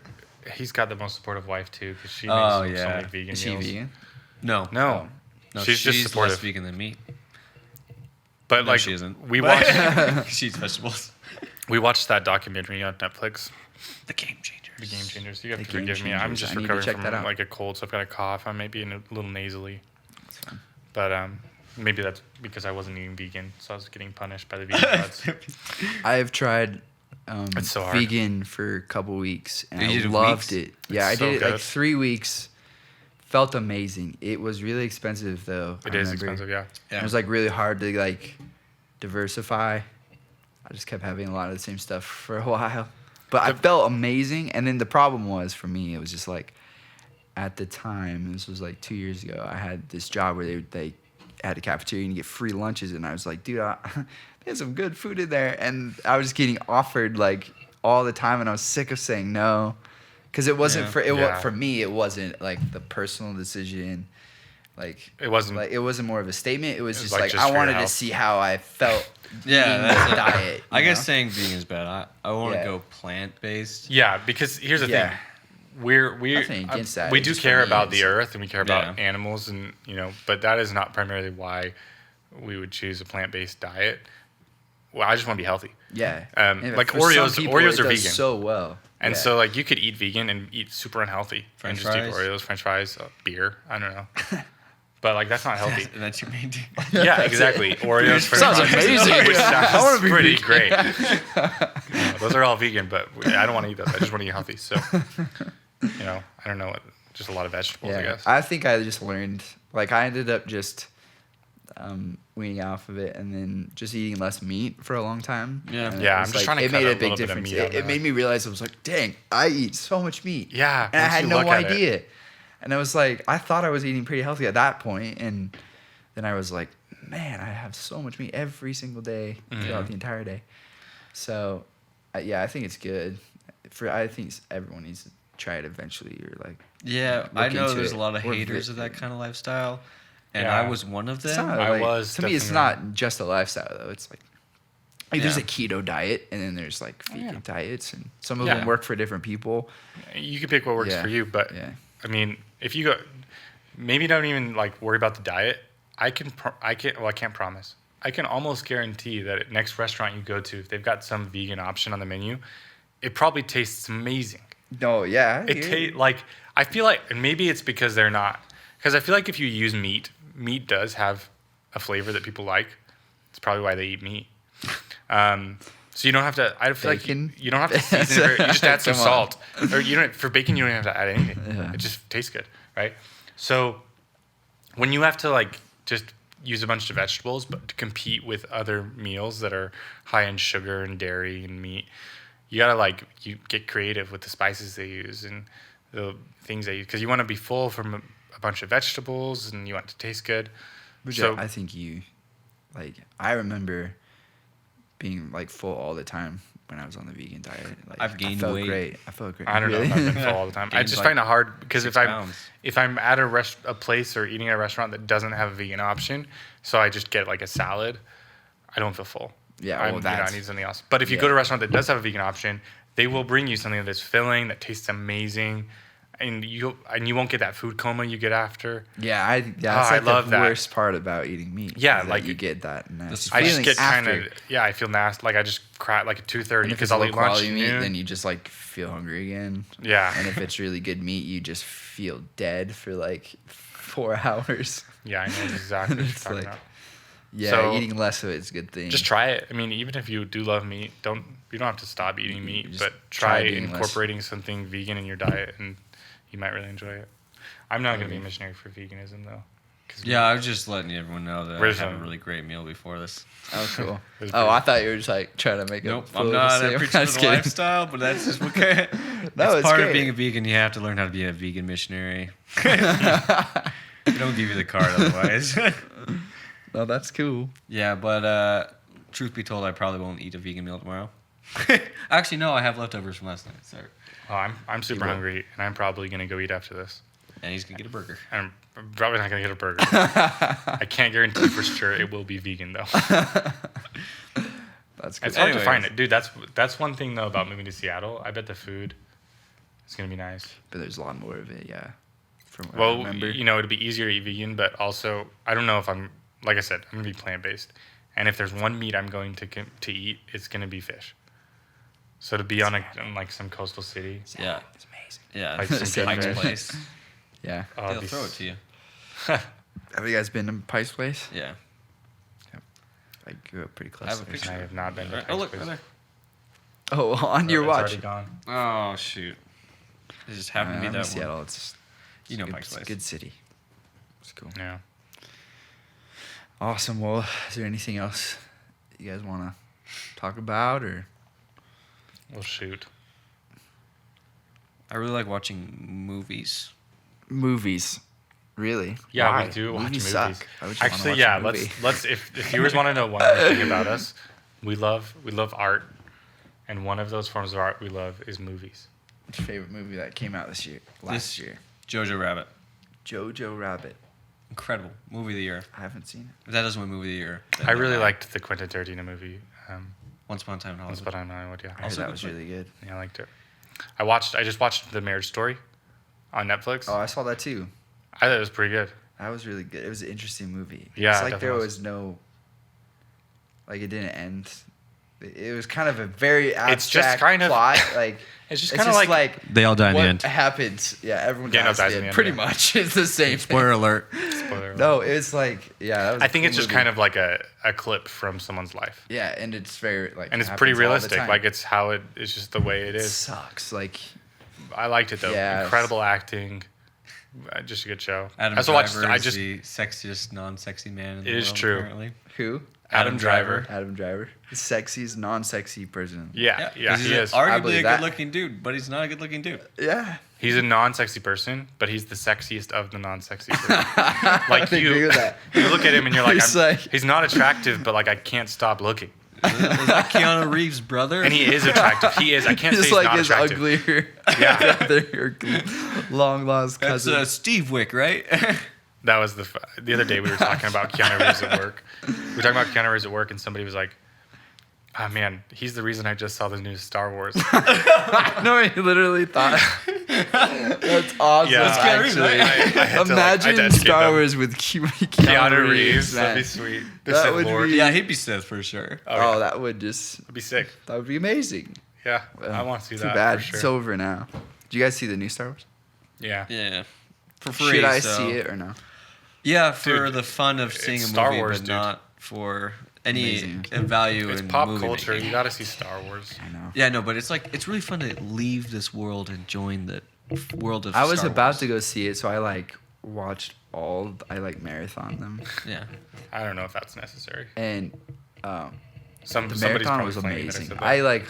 He's got the most supportive wife too, because she makes Oh, so yeah. many vegan Is she meals. vegan? No, No, no, she's just less supportive. vegan than me. But No, like she isn't. we watched She eats vegetables. we watched that documentary on Netflix, The Game Changers. The Game Changers. You have The to Game forgive me. I'm Changers. just I need to recovering check from that out. like a cold, so I've got a cough. I may be a little nasally, That's fine. but maybe that's because I wasn't eating vegan, so I was getting punished by the vegan gods. I've tried It's so hard. vegan for a couple weeks and You I did loved weeks? it. Yeah, I so did it like good. 3 weeks. Felt amazing. It was really expensive though. It I is remember. expensive, yeah. Yeah. It was like really hard to like diversify. I just kept having a lot of the same stuff for a while. But I felt amazing. And then the problem was for me, it was just like at the time, this was like 2 years ago, I had this job where they had a cafeteria and you get free lunches. And I was like, dude, there's some good food in there. And I was getting offered like all the time. And I was sick of saying no. Because it wasn't Yeah. for me, it wasn't like the personal decision. Like It wasn't. it wasn't more of a statement. It was just like like just I for your wanted to health. see how I felt Yeah, eating that's the diet. I you guess know? saying vegan is bad. I want to Yeah. go plant based. Yeah, because here's the Yeah. thing. We're Nothing against that. we It do just for care me about is- the earth and we care about Yeah. animals and but that is not primarily why we would choose a plant-based diet. Well, I just want to be healthy. Yeah. Like for some Oreos people, are it does vegan. so well. And Yeah. so like you could eat vegan and eat super unhealthy French and just eat fries? Oreos, French fries, beer. I don't know, but like that's not healthy. That's your main thing. Yeah, exactly. Oreos, French Sounds fries, amazing. which I sounds wanna be pretty vegan. great. Those are all vegan, but I don't want to eat those. I just want to eat healthy. So, I don't know, just a lot of vegetables, I Yeah. guess. I think I just learned, like, I ended up just weaning off of it and then just eating less meat for a long time. Yeah. And Yeah, it I'm was just like, trying to it cut made a a big little bit of difference. meat out of It that. made me realize I was like, dang, I eat so much meat. Yeah, And I once had you no look at it. idea. And I was like, I thought I was eating pretty healthy at that point, and then I was like, man, I have so much meat every single day Mm-hmm. throughout the entire day. So, yeah, I think it's good. I think everyone needs to try it eventually, or like. Yeah, I Look know into there's it. a lot of Or haters of that kind of lifestyle, and Yeah. I was one of It's them. not I like- was to me, it's definitely- not just a lifestyle though. It's like there's a Yeah. keto diet, and then there's like Oh, vegan yeah. diets, and some of Yeah. them work for different people. You can pick what works Yeah. for you, but Yeah. I mean, if you go, maybe don't even like worry about the diet. I can't promise. I can almost guarantee that at next restaurant you go to, if they've got some vegan option on the menu, it probably tastes amazing. No, yeah. I feel like, and maybe it's because they're not, because I feel like if you use meat does have a flavor that people like. It's probably why they eat meat. So you don't have to. I feel Bacon? like you don't have to season it. You just add some Come on. salt, or you don't. For bacon, you don't have to add anything. Yeah. It just tastes good, right? So when you have to like just use a bunch of vegetables, but to compete with other meals that are high in sugar and dairy and meat, you gotta you get creative with the spices they use and the things they use, because you want to be full from a bunch of vegetables and you want it to taste good. So I think I remember being like full all the time when I was on the vegan diet. Like, I've gained I felt weight. great. I felt great. I don't know Really? if I've been full all the time. I Gained just like find it hard because 6 if pounds. I'm at a place or eating at a restaurant that doesn't have a vegan option, so I just get like a salad, I don't feel full. Yeah, I well, that's- need something else. But if you yeah. go to a restaurant that does have a vegan option, they will bring you something that is filling, that tastes amazing, and you won't get that food coma you get after. Yeah, that's I like love the that. worst part about eating meat. Yeah, is that like you get that nasty I just feeling get kind after. of I feel nasty. Like I just cry like at 2:30 And if because it's I'll low eat lunch quality at meat, noon. then you just like feel hungry again. Yeah. And if it's really good meat, you just feel dead for like 4 hours. Yeah, I know exactly what you're It's talking like- about. Yeah, So- eating less of it's a good thing. Just try it. I mean, even if you do love meat, you don't have to stop eating You meat, just but try try being less. incorporating something vegan in your diet, and you might really enjoy it. I'm not going to be a Mm. missionary for veganism though. 'Cause Yeah, I was just letting everyone know that Where's I had a some- really great meal before this. Oh, cool. It was Oh, pretty- I thought you were just like trying to make Nope, a I'm not a preacher I'm of the lifestyle, but that's just what No, it's it's part great. of being a vegan. You have to learn how to be a vegan missionary. They don't give you the card otherwise. No, that's cool. Yeah, but truth be told, I probably won't eat a vegan meal tomorrow. Actually, no, I have leftovers from last night. Sorry. Oh, I'm super will. hungry, and I'm probably going to go eat after this. And he's gonna get a burger. And I'm probably not going to get a burger. I can't guarantee for sure it will be vegan though. That's cool. It's hard to Anyways. find it, dude. That's one thing though about moving to Seattle. I bet the food is going to be nice. But there's a lot more of it, yeah. From what I Well, remember. it'd be easier to eat vegan, but also I don't know if like I said, I'm gonna be plant based, and if there's one meat I'm going to eat, it's gonna be fish. So to be on like some coastal city, Yeah, It's amazing. yeah. Like some Some Pike's good place. Yeah. oh, They'll throw it to you. Have you guys been to Pike's Place? Yeah. I grew up pretty close. I have a there, picture. I have not been to Oh, look, Pikes right Peak. there. Oh, on your It's watch. already gone. Oh, shoot. It just happened to be I'm that in one. Seattle. It's You know good, Pike's it's a Place. good city. It's cool. Yeah. Awesome. Well, is there anything else you guys want to talk about or? Well, shoot. I really like watching movies. Movies. Really? Yeah, Why? we do watch movies. Suck. Why would you wanna Actually, watch yeah. a movie? Let's if viewers want to know one more thing about us, we love art, and one of those forms of art we love is movies. What's your favorite movie that came out this year? Last year. Jojo Rabbit. Jojo Rabbit. Incredible. Movie of the year. I haven't seen it. If that doesn't win movie of the year, then I really never mind. liked the Quentin Tarantino movie. Once Upon a Time in Once Hollywood. Upon a Hollywood. Yeah, I heard Also that good was flick. really good. yeah, I liked it. I just watched The Marriage Story on Netflix. Oh, I saw that too. I thought it was pretty good. That was really good. It was an interesting movie. Yeah, It's it like there definitely was no, like it didn't end. It was kind of a very abstract It's just kind of- plot. Like It's just kind of like They all die in what the end. happens. Yeah, everyone Yeah, no, dies, dies in in the the end. end, Pretty yeah. much, it's the same. Spoiler alert. spoiler alert. No, it's like that was. I think it's just kind of like a clip from someone's life, yeah, and it's very like and it's happens pretty all the realistic. time. Like it's how it's just the way it it is. sucks. Like I liked it though. Yes. Incredible acting. Just a good show. Adam I also Driver watched. I is just the sexiest non-sexy man in the It is world, true. apparently. who? Adam Driver. Adam Driver, the sexiest non-sexy person. Yeah, 'cause he he's is. I arguably believe a that. good-looking dude, but he's not a good-looking dude. Yeah. He's a non-sexy person, but he's the sexiest of the non-sexy person. Like I agree with that. you look at him and you're like, He's like- he's not attractive, but like I can't stop looking. Is that Keanu Reeves' brother? And he is attractive. He is. I can't say Just he's like not his attractive. uglier Yeah. brother, long lost That's cousin. Steve Wick, right? That was the other day we were talking about Keanu Reeves at work. We were talking about Keanu Reeves at work, and somebody was like, "Oh man, he's the reason I just saw the new Star Wars." No, he literally thought. That's awesome. Yeah. That's Keanu Reeves, actually. right? I had to, like, Imagine identify Star them. Wars with Keanu Reeves. man. That'd be sweet. The That Sith would Lord. be- Yeah, he'd be Sith for sure. Oh, Oh, yeah. that would just. That'd be sick. That would be amazing. Yeah, Well, I want to see Too that. bad. For sure. It's over now. Did you guys see the new Star Wars? Yeah. Yeah. For free. Should I so- see it or no? Yeah, for Dude, the fun of seeing it's a Star movie, Wars, but dude. not for any Amazing. value It's in pop movie culture. making. You got to see Star Wars. I know. Yeah, no, but it's really fun to leave this world and join the world of I was Star about Wars. to go see it, so I watched all. I marathon them, Yeah. I don't know if that's necessary. and The the marathon was amazing. I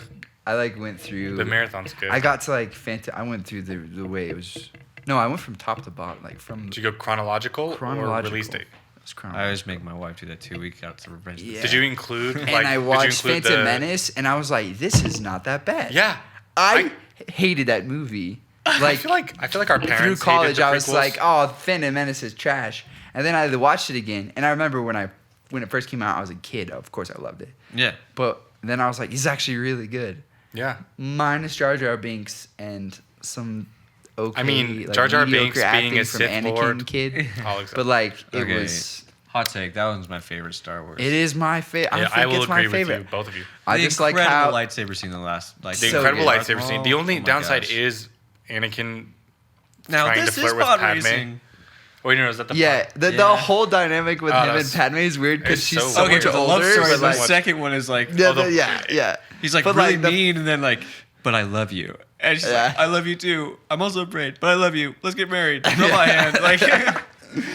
went through. The marathon's good. I got to I went through the way it was. No, I went from top to bottom, like from Did you go chronological, or chronological. release date? It was I chronological. always make my wife do that too. We got to Revenge of the Yeah. Did you include? And like, I did you watched include Phantom the- Menace, and I was like, "This is not that bad." Yeah. I hated that movie. I Like feel like our parents through college, hated the I was prequels. like, "Oh, Phantom Menace is trash," and then I watched it again, and I remember when it first came out, I was a kid. Of course, I loved it, Yeah. but then I was like, "He's actually really good." yeah. Minus Jar Jar Binks and some okay. I mean, like, Jar Jar mediocre Binks being acting a from Sith Anakin Lord, kid, I'll accept. but like it Okay. was. Hot take. That one's my favorite Star Wars. It is my favorite. Yeah, I I think will it's my agree with favorite. you, both of you. I The just like how incredible lightsaber scene in the last. Like, The So incredible good. lightsaber scene. The Oh, only oh my downside gosh. is Anakin. now trying to this is flirt with pod Padme. racing. Wait, no, is that the yeah, the Yeah. whole dynamic with Oh, him and that's- Padme is weird because it's she's so so weird. much Okay, but the love older. story. but, The like, second one is like, yeah, Oh, yeah. he's like But, really like, the- mean, and then like, but I love you. And she's Yeah. like, I love you too. I'm also afraid, but I love you. Let's get married. Rub my hand. Like,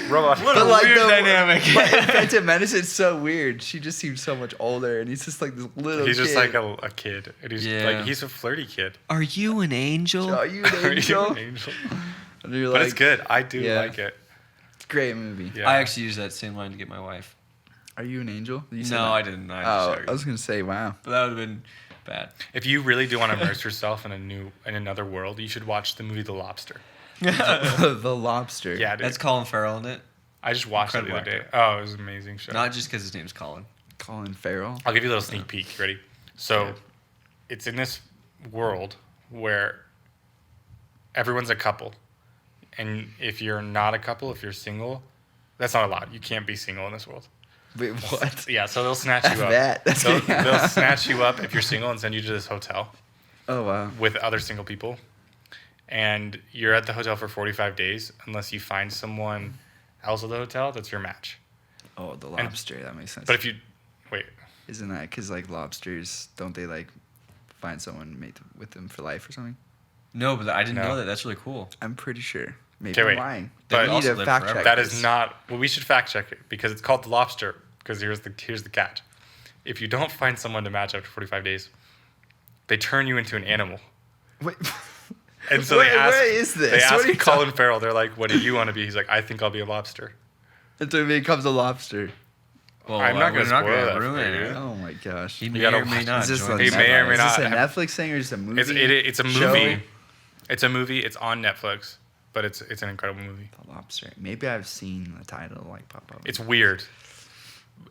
robot? what But a like weird the dynamic. But in Phantom Menace, it's so weird. She just seems so much older, and he's just like this little. He's just kid. like a kid. And he's Yeah. like he's a flirty kid. Are you an angel? Are you an Are you angel? an angel? And you're But like, it's good. I do yeah. like it. It's a great movie. Yeah. I actually used that same line to get my wife. Are you an angel? You said No, that. I didn't. I Oh, just I was gonna say, wow. but that would have been bad. If you really do want to immerse yourself in another world, you should watch the movie The Lobster. The Lobster. Yeah, dude. That's Colin Farrell in it. I just watched it the incredible other day. Oh, it was an amazing show. Not just because his name's Colin. Colin Farrell. I'll give you a little sneak peek. You ready? So, Yeah. it's in this world where everyone's a couple, and if you're not a couple, if you're single, that's not allowed. You can't be single in this world. Wait, what? Yeah, so they'll snatch you up. That's They'll snatch you up if you're single and send you to this hotel Oh wow. with other single people, and you're at the hotel for 45 days unless you find someone else at the hotel that's your match. Oh, the Lobster. That makes sense. But if you, Wait. Isn't that because like lobsters, don't they like find someone mate with them for life or something? No, but I didn't No. know that. That's really cool. I'm pretty sure. Maybe Okay, I'm wait. lying. But We need also to live fact forever. check That this. is not. Well, we should fact check it because it's called the lobster. Because here's the catch. If you don't find someone to match after 45 days, they turn you into an animal. Wait. And so Where is this? They What are you ask Colin Farrell. They're like, "What do you want to be?" He's like, "I think I'll be a lobster." Until he becomes a lobster. Well, I'm not we're gonna spoil gonna that ruin for you. it. Oh my gosh. He may gotta or may watch not. Is this join a He the may or may is this a not Netflix thing or is it a movie? It's a show? movie. It's a movie. It's on Netflix, but it's an incredible movie. The Lobster. Maybe I've seen the title like pop up. It's weird.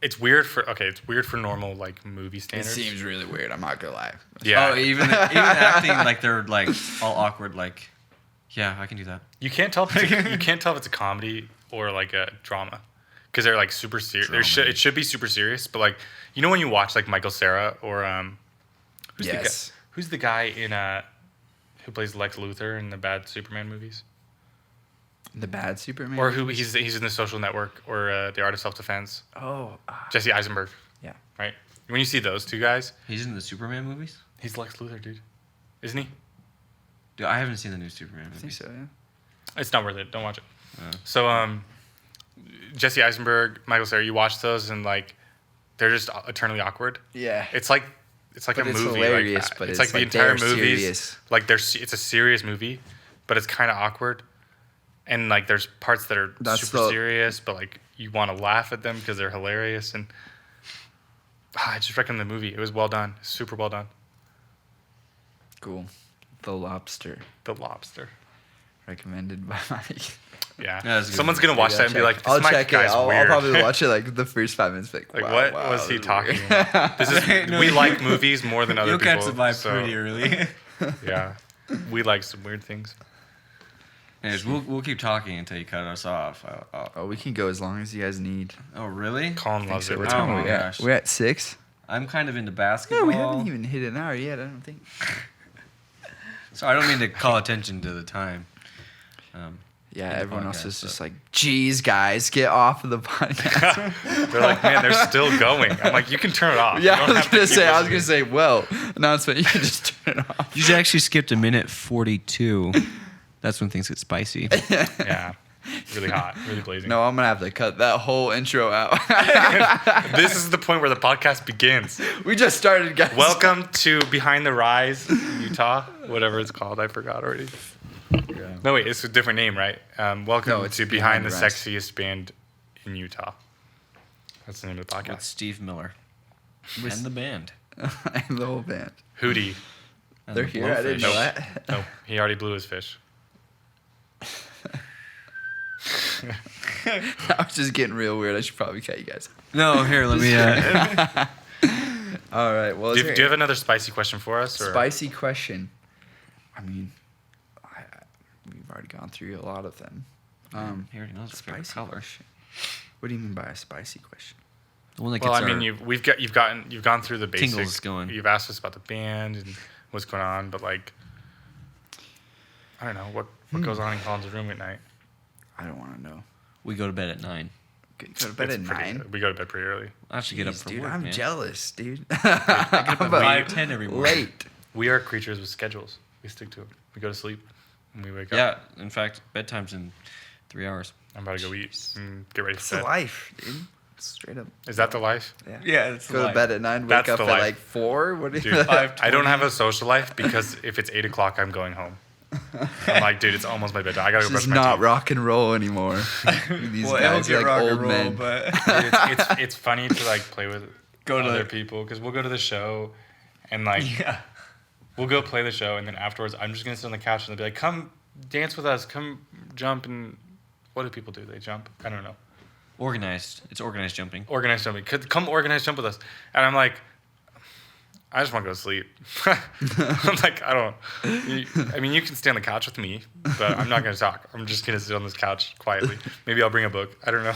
It's weird for normal like movie It standards. seems really weird. I'm not gonna lie. Yeah. Oh, even acting like they're like all awkward. Like, yeah, I can do that. You can't tell. You can't tell if it's a comedy or like a drama, because they're like super serious. It should be super serious, but like you know when you watch like Michael Cera or Yes. who's the guy in who plays Lex Luthor in the bad Superman movies, The Bad Superman. or who he's in The Social Network or The Art of Self Defense. Oh. Jesse Eisenberg, Yeah. right? When you see those two guys, He's in the Superman movies. he's Lex Luthor, dude, isn't he? Dude, I haven't seen the new Superman I think movies. so. Yeah. It's not worth it. Don't watch it. Oh. So Jesse Eisenberg, Michael Cera, you watch those and like they're just eternally awkward. Yeah. It's like But a it's movie. hilarious, like, but it's it's like the like entire they're movie. serious. Like it's a serious movie, but it's kind of awkward, and like there's parts that are That's super the- serious, but like you want to laugh at them because they're hilarious. And I just recommend the movie. It was well done, super well done. Cool. The Lobster. The Lobster. Recommended by Mike. Yeah, that's a good someone's movie. gonna watch Maybe that I'll and be check- like, "This I'll Mike check it. guy's I'll weird." probably watch it like the first 5 minutes. Like, Like, wow, what wow, was he this is talking weird. about? This is No, we you- like movies more than other You'll people. catch the vibe so, pretty early. Yeah, we like some weird things. Anyways, we'll keep talking until you cut us off. Oh, we can go as long as you guys need. Oh, really? Colin loves So it. what Oh time my are we at? gosh. We're at 6. I'm kind of into No, basketball. we haven't even hit an hour yet. I don't think. So I don't mean to call attention to the time. Yeah, In the everyone else podcast, is just so. like, "Geez, guys, get off of the podcast." They're like, man, they're still going. I'm like, you can turn it off. Yeah, You I don't was have to gonna keep say. I was gonna listening. say. Well, announcement. You can just turn it off. You actually skipped a minute 42. That's when things get spicy. Yeah, really hot, really blazing. No, I'm gonna have to cut that whole intro out. This is the point where the podcast begins. We just started, guys. Welcome to Behind the Rise, Utah, whatever it's called. I forgot already. Yeah. No, wait, it's a different name, right? Welcome No, it's to Behind the Rise. Sexiest Band in Utah. That's the name of the With podcast. Steve Miller. With- And the band. and the whole band. Hootie. And They're the here. I didn't know Blowfish. that. No, he already blew his fish. I was just getting real weird. I should probably cut you guys. No, here, let me. All right. Well, Do is you there have another spicy question for us? Or? spicy question? I mean, we've already gone through a lot of them. He already knows his favorite Spicy color. question. What do you mean by a spicy question? The one that Well, gets I mean, our- you've gone through the basics. Tingles going. You've asked us about the band and what's going on, but like, I don't know what goes on in Colin's room at night. I don't want to know. we go to bed at 9. Go to bed at It's pretty- 9. We go to bed pretty early. I have to get up Jeez, for dude, work, I'm man. jealous, dude. I get up I'm at 5:10 every morning. late. We are creatures with schedules. We stick to it. We go to sleep and we wake up. Yeah, in fact, bedtime's in 3 hours. I'm about to go eat and get ready It's for the bed. life, dude. Straight up. Is that the life? Yeah. Yeah, it's Go to bed at 9. Wake That's up the at life. like 4. What do you? Dude, 5:20. I don't have a social life because if it's 8 o'clock, I'm going home. I'm like, dude, it's almost my bedtime. I gotta go This brush is my not teeth. rock and roll anymore. These guys are like old men. but Dude, it's funny to like play with Go to other the- people because we'll go to the show and like yeah. we'll go play the show and then afterwards I'm just gonna sit on the couch and they'll be like, come dance with us, come jump. And what do people do? They jump? I don't know. Organized. It's organized jumping. Organized jumping. Come organized jump with us. And I'm like, I just want to go to sleep. I'm like, I mean, you can stay on the couch with me, but I'm not going to talk. I'm just going to sit on this couch quietly. Maybe I'll bring a book. I don't know.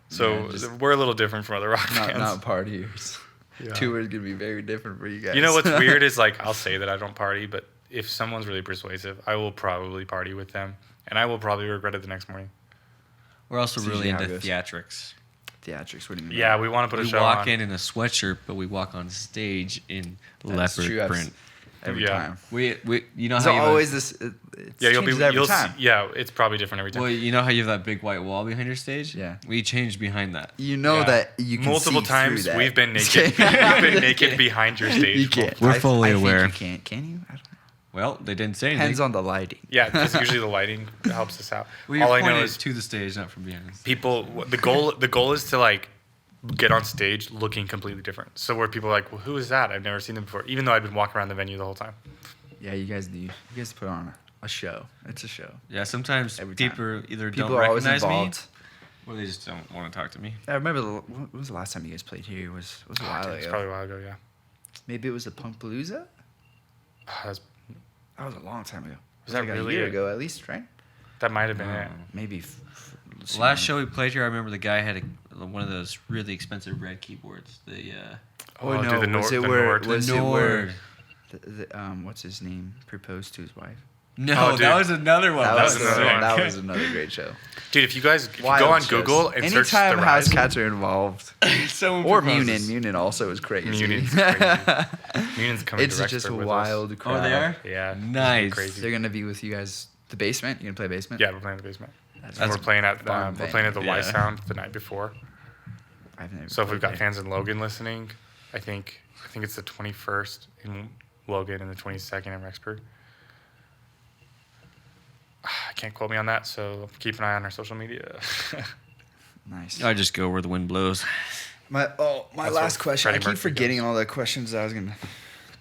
So Yeah, just- we're a little different from other rock Not bands. partiers. Yeah. Tour is gonna be very different for you guys. You know what's weird is like, I'll say that I don't party, but if someone's really persuasive, I will probably party with them. And I will probably regret it the next morning. We're also It's really usually into how it theatrics. theatrics. What do you mean? Yeah, we want to put a We show walk on. in a sweatshirt, but we walk on stage in That's leopard true. print. Every Yeah. time. We you know There's how you always this. It Yeah, changes every time. yeah, it's probably different every time. well, you know how you have that big white wall behind your stage? Yeah. We changed behind that. You know Yeah. that you can Multiple see times through that. we've been naked. We've been naked behind your stage. You can't. We're fully I think aware. you can't. Can you? I don't know. Well, they didn't say anything. Depends on the lighting. Yeah, because usually the lighting helps us out. We All I know pointed is to the stage, not from behind. people. The goal is to like get on stage looking completely different. So where people are like, well, who is that? I've never seen them before, even though I've been walking around the venue the whole time. Yeah, you guys do. You guys put on a show. It's a show. Yeah, sometimes Every time. people either People don't are always recognize me involved. or they just don't want to talk to me. I remember when was the last time you guys played here? It was a while It's ago. probably a while ago. Yeah. Maybe it was the Punkpalooza. That's, That was a long time ago. Was that like really a year it? ago at least, right? that might have been it. Maybe. The last show we played here, I remember the guy had one of those really expensive red keyboards. The Oh, Oh, no, dude, the was Nord- it the where Nord. was the it where Nord. what's his name proposed to his wife? No, Oh, dude. that was another one. That was was another another, one. that was another great show. Dude, if you guys if you Wild go on shows. Google and search Anytime the Rise, Housecats are involved, Someone or proposes. Munin also is crazy. Munen's crazy. Munen's coming It's direct just a with wild us. crowd. Oh, they are? Yeah. it's Nice. Crazy. They're gonna be with you guys. The basement. You gonna play basement? Yeah, we're playing in the basement. That's And we're playing at fun we're playing at the venue. Y Yeah. Sound the night before. I've never So if we've played got there. fans in Logan listening, I think it's the 21st in Logan and the 22nd in Rexburg. I can't quote me on that, so keep an eye on our social media. Nice. I just go where the wind blows. My That's last what question. I Freddie keep Mercury forgetting goes. all the questions I was gonna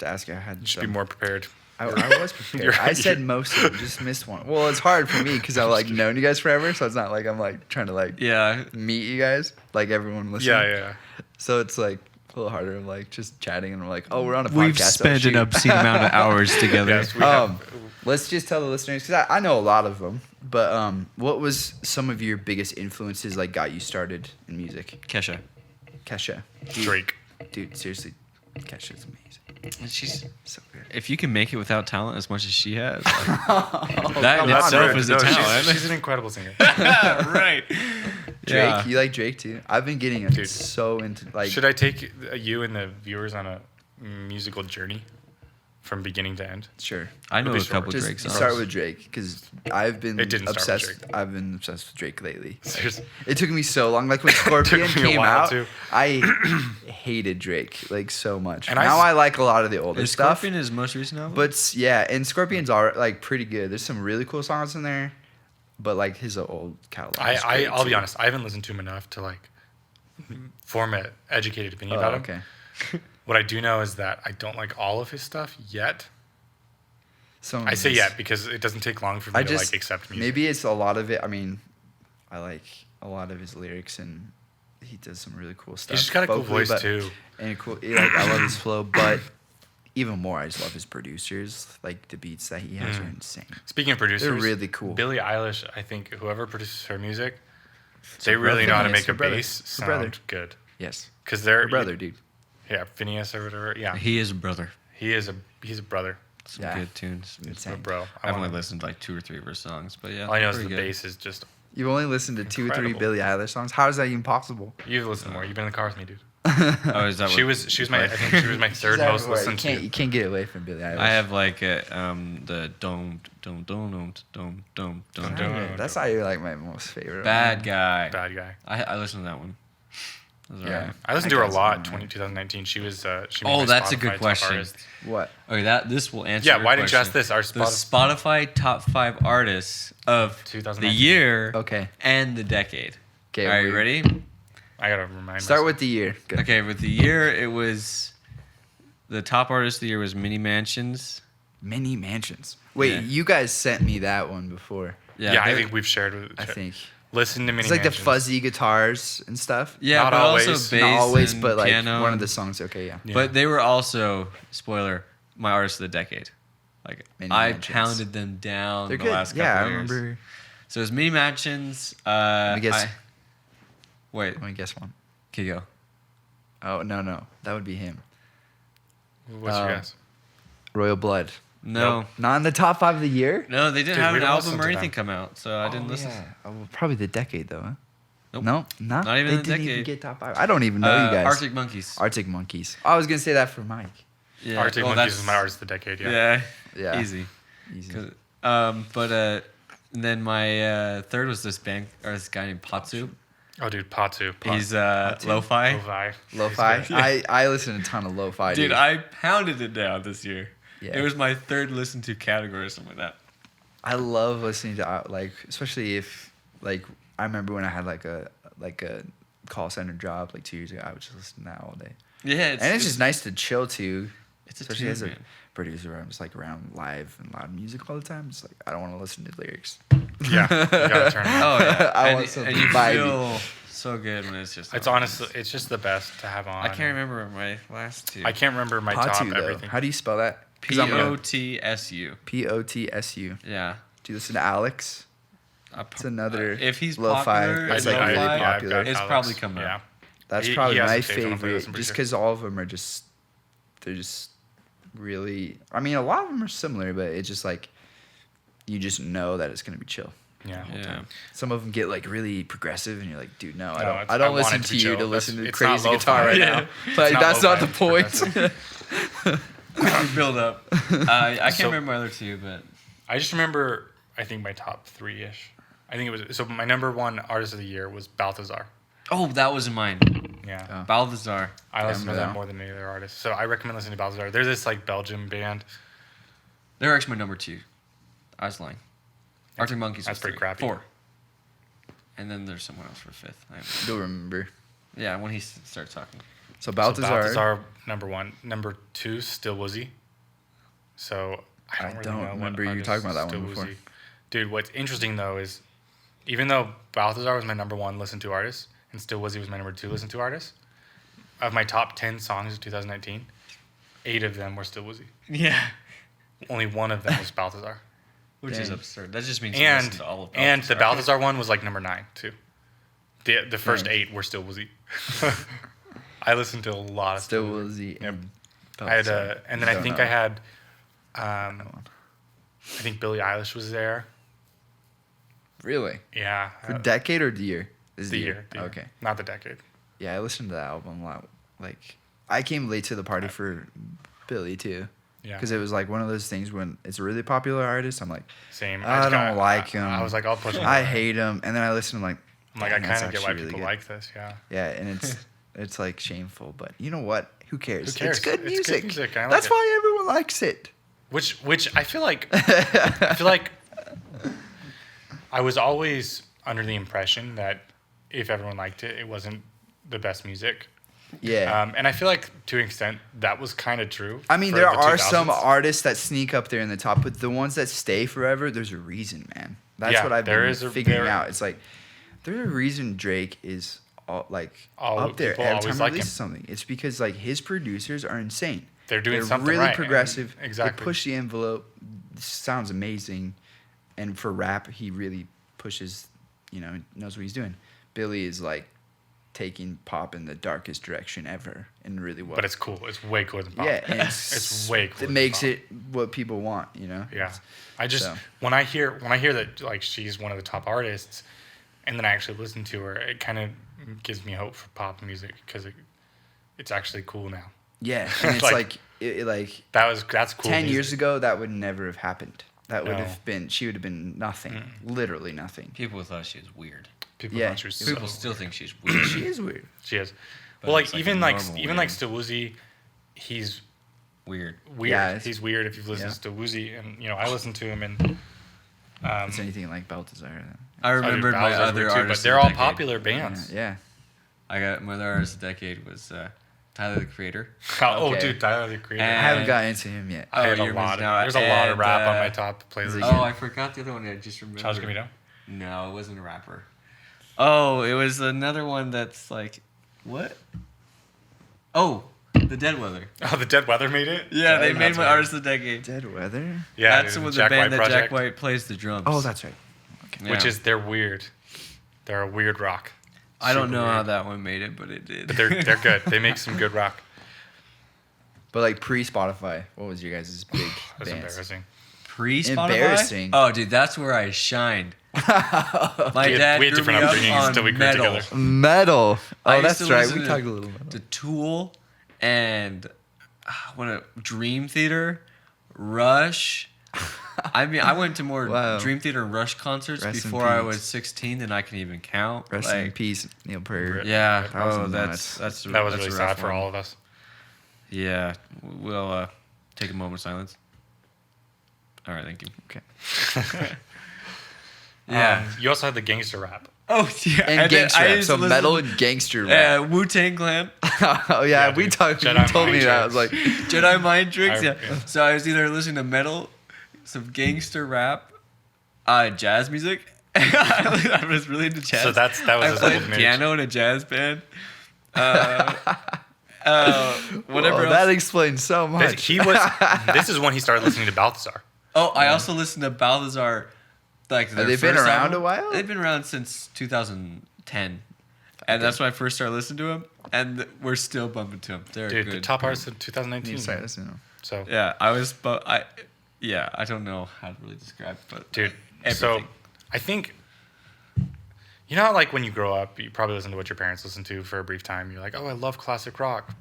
to ask you. I had Should be some. more prepared. I was prepared. You're- I said most of them, just missed one. Well, it's hard for me because I've like known you guys forever, so it's not like I'm like trying to like Yeah. meet you guys like everyone listening. Yeah. So it's like a little harder, like just chatting and we're like, oh, we're on a podcast. We've oh, spent shoot. an obscene amount of hours together. Yes, we have. Let's just tell the listeners because I know a lot of them. But what was some of your biggest influences like got you started in music? Kesha. Kesha. Drake. Dude, seriously, Kesha's amazing. She's So good. if you can make it without talent as much as she has, like, Oh, that in come on, itself Drake. is a No, talent. she's an incredible singer. right. Drake, Yeah. you like Drake too? I've been getting Dude. so into like. Should I take you and the viewers on a musical journey from beginning to end? Sure. I know It'll a be short. couple Just Drake songs. start with Drake because I've been It didn't start with obsessed. Drake. I've been obsessed with Drake lately. Seriously. It took me so long. Like when Scorpion Took me a came while, out, too. I hated Drake like so much. And Now I like a lot of the older Is stuff. Scorpion his most recent album? But yeah, and Scorpions are like pretty good. There's some really cool songs in there, but like his old catalog. is great, I'll be too. honest. I haven't listened to him enough to like form an educated opinion Oh, about him. okay. What I do know is that I don't like all of his stuff yet. Some of I say his- yet because it doesn't take long for me I to just like accept music. maybe it's a lot of it. I mean, I like a lot of his lyrics and he does some really cool stuff. He's just got a cool vocally, voice but- too. And cool, like I love his flow, but even more, I just love his producers. Like the beats that he has are insane. Speaking of producers, They're really cool. Billie Eilish, I think whoever produces her music, they really know how to Phineas, make a her brother. bass Her brother. sound good. Yes, Because they're her brother, dude. Yeah, Phineas or whatever. Yeah, he is a brother. he's a brother. Some Yeah. good tunes. Insane. But bro, I've only wanna- listened to like 2 or 3 of her songs, but yeah. All I know is pretty the good. bass is just. You've only listened to 2 or 3 Incredible. Billie Eilish songs. How is that even possible? You've listened more. You've been in the car with me, dude. Oh, is that She what- was my I think she was my third She's most everywhere. listened You to. can't get away from Billie Eilish. I have like the dom. That's not even like my most favorite. Bad guy. Bad guy. I listened to that one. That was Yeah, alright. I listened That to her a guy's lot. alright. 2019. She was. She made Oh, my that's a Spotify good top question. artist. What? Okay, this will answer. Yeah, your why didn't you question. ask this? Our The Spotify top 5 artists of the 2019. year Okay. and the decade. Okay. Are you we- ready? I gotta remind. Start myself. with the year. Good. Okay, with the year, it was the top artist of the year was Mini Mansions. Mini Mansions. Wait, Yeah. you guys sent me that one before. Yeah, I they- think we've shared with. I think Listen to Mini it's like Mansions. the fuzzy guitars and stuff. Yeah, Not but always. also bass Not always, and but like piano. one of the songs. Okay, yeah. Yeah. But they were also spoiler my artist of the decade. Like Mini I Mansions. pounded them down They're the good. last couple Yeah, I of years. remember. So it was Mini Mansions. me guess. Wait, Let me guess one. okay, go. Oh no, that would be him. What's your Um, guess? Royal Blood. No. Nope. Not in the top 5 of the year. No, they didn't Dude, have we an don't album listen or to anything them. come out, so I didn't Oh, listen. yeah. Oh, well, probably the decade though. Huh? Nope. No, not Not even they in the didn't even decade. get top 5. I don't even know you guys. Arctic Monkeys. Arctic Monkeys. I was gonna say that for Mike. Yeah. Arctic well, Monkeys is my artist of the decade. Yeah. Yeah. Easy. Easy. But then my third was this guy named Patsu. Oh, dude, Patu. He's lo-fi. Lo-fi. Lo-fi. I listen to a ton of lo-fi. Dude, I pounded it down this year. Yeah. It was my third listen to category or something like that. I love listening to like, especially if like I remember when I had like a call center job like 2 years ago. I would just listen to that all day. Yeah, And it's just nice to chill to. It's a Especially tune, as a man. producer, I'm just like around live and loud music all the time. It's like I don't want to listen to lyrics. Yeah. You gotta turn it on. Oh yeah, I and, want something and you vibey. feel so good when it's just. It's on. honestly, it's just the best to have on. I can't remember my last two. I can't remember my top Patu though. everything. How do you spell that? 'Cause I'm gonna- Potsu. Potsu. Yeah. Do you listen to Alex? It's another If he's lo-fi. popular, It's I like know, really yeah, I've popular. got It's Alex. probably coming Yeah. up. That's He probably has my a tape on my favorite, playlist, I'm pretty just sure. because all of them are just, they're just really. I mean, a lot of them are similar, but it's just like, you just know that it's gonna be chill. Yeah. Yeah. Some of them get like really progressive, and you're like, dude, no, No, I don't. it's- I I don't want listen it to to be you chill. to That's- listen to it's not crazy lo-fi. guitar right Yeah. now. It's Like not that's not the lo-fi, point. Quickly build up. I can't So- remember my other two, but I just remember, I think my top 3-ish. I think it was, so my number one artist of the year was Balthazar. that wasn't mine. Yeah. Oh. Balthazar. I listen to remember them that. more than any other artist. So I recommend listening to Balthazar. They're this like Belgian band. They're actually my number two. I was lying. Arctic Monkeys. That's was pretty three. crappy. 4. And then there's someone else for fifth. Don't remember. Yeah, when he starts talking. So So Balthazar. Balthazar, number one. Number two, Still Woozy. So I don't, I really don't know what remember you artist talking about that Still one before. Woozy. Dude, what's interesting though is, even though Balthazar was my number one listened to artist, and Still Woozy was my number two listened to artist, of my top 10 songs of 2019, 8 of them were Still Woozy. Yeah. Only one of them was Balthazar. Which is Dang. absurd. That just means you listen And to all of and the Balthazar. Balthazar one was like number 9 too. The first Dang. 8 were Still Woozy. I listened to a lot of Still Woozy. Woozy. Yep. And I had Balthazar. and then I Don't think know. I had I think Billie Eilish was there. Really? Yeah. For decade or the year? This is the year. Okay. Not the decade. Yeah, I listened to that album a lot. Like, I came late to the party for Billy too, Yeah. because it was like one of those things when it's a really popular artist. I'm like, Same. I just don't like him. I was like, I'll push him. I hate him, and then I listened. I'm like, I'm like, I "Dang, that's kind of get why actually people really like this. Yeah. good." Yeah, and it's like shameful, but you know what? Who cares? Who cares? It's good It's music. good music. I like That's it. why everyone likes it. Which I feel like I feel like I was always under the impression that if everyone liked it, it wasn't the best music. Yeah. And I feel like to an extent that was kind of true. I mean, for there the are some 2000s. artists that sneak up there in the top, but the ones that stay forever, there's a reason, man. That's Yeah, what I've there been is a- figuring there- out. It's like there's a reason Drake is All up there people every always time he like releases him. something. It's because like his producers are insane. They're doing They're something really right, and- progressive. exactly. They push the envelope. Sounds amazing, and for rap, he really pushes. Knows what he's doing. Billy is like taking pop in the darkest direction ever, and really well. But it's cool. It's way cooler than pop. yeah, and It's way cooler It than makes pop. it what people want. Yeah. I just So. when I hear that like she's one of the top artists, and then I actually listen to her, it kind of gives me hope for pop music because it's actually cool now. Yeah, and it's Like- like That's cool. 10 years music. ago that would never have happened. That would No. have been she would have been nothing, literally nothing. People thought she was weird. People Yeah. thought she was People so still think she's weird. She is weird. She is. But Well, like it's like even a like normal even like weird. Still Woozy, he's Weird. weird. Yeah, it's- He's weird if you've listened yeah. to Still Woozy, and I listen to him and. It's anything like Balthazar. I remembered my Bowser's other weird too, artists. but they're of all the decade. popular bands. Yeah. I got my other artist of the decade was Tyler the Creator. Oh, Okay. dude, Tyler the Creator. I And- haven't gotten into him yet. I had a you're lot missing of, out. there's a lot of And, rap on my top Is playlist. it- Oh, I forgot the other one. I just remembered. Childish Gambino. No, it wasn't a rapper. Oh, it was another one that's like, what? Oh, the Dead Weather. Oh, the Dead Weather made it. Yeah, they Dead made That's my weird. artist of the decade. Dead Weather? Yeah, That's dude, with the Jack band White that Jack Project, White plays the drums. Oh, that's right. Yeah. which is they're weird. They're a weird rock. I don't Super know how weird. that one made it, but it did. But they're good. They make some good rock. But like pre Spotify, what was your guys' big That's bands? embarrassing. Pre-Spotify? Embarrassing. Oh, dude, that's where I shined. My We had dad grew different me up upbringings on until we grew metal. together. Metal. I Oh, used that's to right. listen We talked a little metal. to Tool and Dream Theater, Rush. I mean, I went to more Wow. Dream Theater and Rush concerts Rest in before I peace. was 16 than I can even count. Rest in peace, Neil Peart. Yeah. That was Oh, nuts. that's That was that's really a rough sad for one. all of us. Yeah. We'll take a moment of silence. All right. Thank you. Okay. Yeah. You also had the gangster rap. Oh yeah. And then gangster I rap. used So to listen metal to- and gangster rap. Wu-Tang Clan, Oh yeah, Yeah, we dude. talked. You Jedi told me mind that. I was like, tricks. Jedi Mind Tricks. Yeah. Yeah. So I was either listening to metal, some gangster rap, jazz music. I was really into jazz. So that was I his played golden age. piano in a jazz band. Whatever well, else. that explains so much. He was. This is when he started listening to Balthazar. Oh, I also listened to Balthazar. Like Have they been first around album. a while? They've been around since 2010, and that's when I first started listening to them. And we're still bumping to them. They're Dude, good. the top artist of Need 2019. to start listening to them. So, Yeah, I don't know how to really describe it, but dude, so everything. I think, you know how like when you grow up, you probably listen to what your parents listen to for a brief time. You're like, oh, I love classic rock.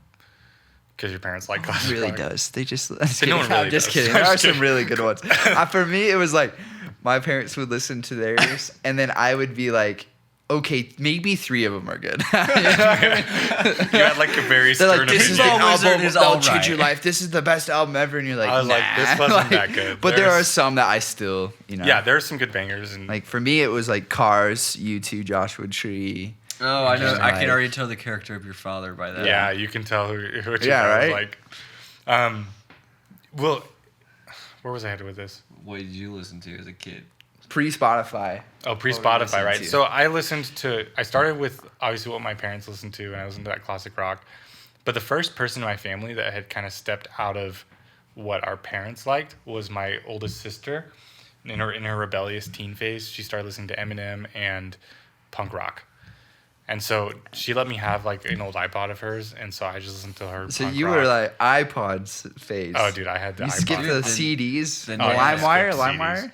Because your parents like classic It really rock. does. They just. I'm just No kidding. one really I'm just does. kidding. I'm There are just some kidding. really good ones. For me, it was like my parents would listen to theirs, and then I would be like, okay, maybe 3 of them are good. You know what I mean? You had like a very They're stern like, this is the opinion. Rainbow Wizard album is that'll all change right. your life. This is the best album ever, and you're like, I was like, nah. this wasn't that good. But there are There's- some that I still, you know. Yeah, there are some good bangers. And Like for me, it was like Cars, U2, Joshua Tree. Oh, I know. Just I like- can already tell the character of your father by that. yeah, you can tell what your Yeah, father was right? like. Well, where was I headed with this? What did you listen to as a kid? Pre-Spotify. Oh, What were you pre-Spotify, listening right? to? So I started with obviously what my parents listened to, and I listened to that classic rock. But the first person in my family that had kind of stepped out of what our parents liked was my oldest sister. In her rebellious teen phase, she started listening to Eminem and punk rock. And so she let me have like an old iPod of hers, and so I just listened to her. So punk you rock. were like iPods phase. oh, dude, I had the You iPod. skipped the Then- CDs. then LimeWire, skipped CDs. LimeWire,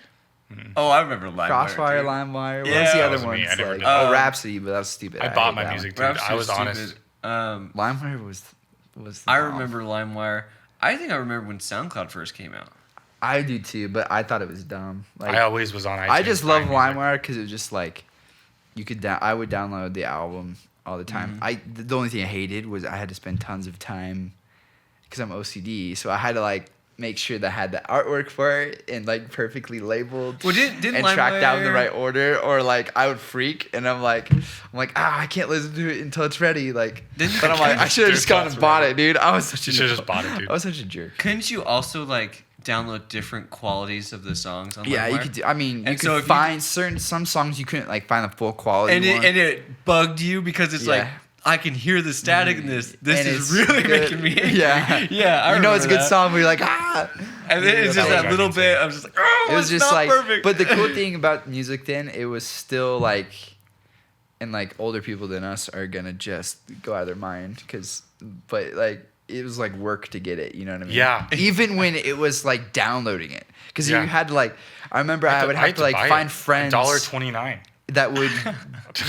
Oh, I remember LimeWire. Crossfire, dude. LimeWire. What Yeah. was the That other wasn't me. ones? I never Like, did that. Rhapsody, but that was stupid. I hate bought my that music, dude. Rhapsody I was stupid. honest. one. LimeWire was. The I bomb. remember LimeWire. I think I remember when SoundCloud first came out. I do too, but I thought it was dumb. Like I always was on iTunes. I just love buying music. LimeWire because it was just like you could. I would download the album all the time. The only thing I hated was I had to spend tons of time because I'm OCD, so I had to like make sure that I had the artwork for it and like perfectly labeled. Well, didn't and track down the LimeWire- right order, or like I would freak and I'm like, I can't listen to it until it's ready. Like, Didn't- but I'm like, I should have just gone and bought it, dude. I was such a You should've just bought it, dude. I was such a jerk. Couldn't you also like download different qualities of the songs on Yeah, you LimeWire? could do. I mean, you And so could if you- find some songs you couldn't like find the full quality one. And it bugged you because it's like Yeah. I can hear the static in this. This And is it's really good. making me angry. Yeah. yeah. I you know it's a remember good that. song, but you're like, ah. And then it's just That that was little insane. bit. I'm just like, oh, It was it's just not like, perfect. but the cool thing about music then, it was still like, and like older people than us are gonna just go out of their mind but like it was like work to get it. You know what I mean? Yeah. Even when it was like downloading it, because Yeah. you had to like, I remember I would have to like find friends $1.29. that would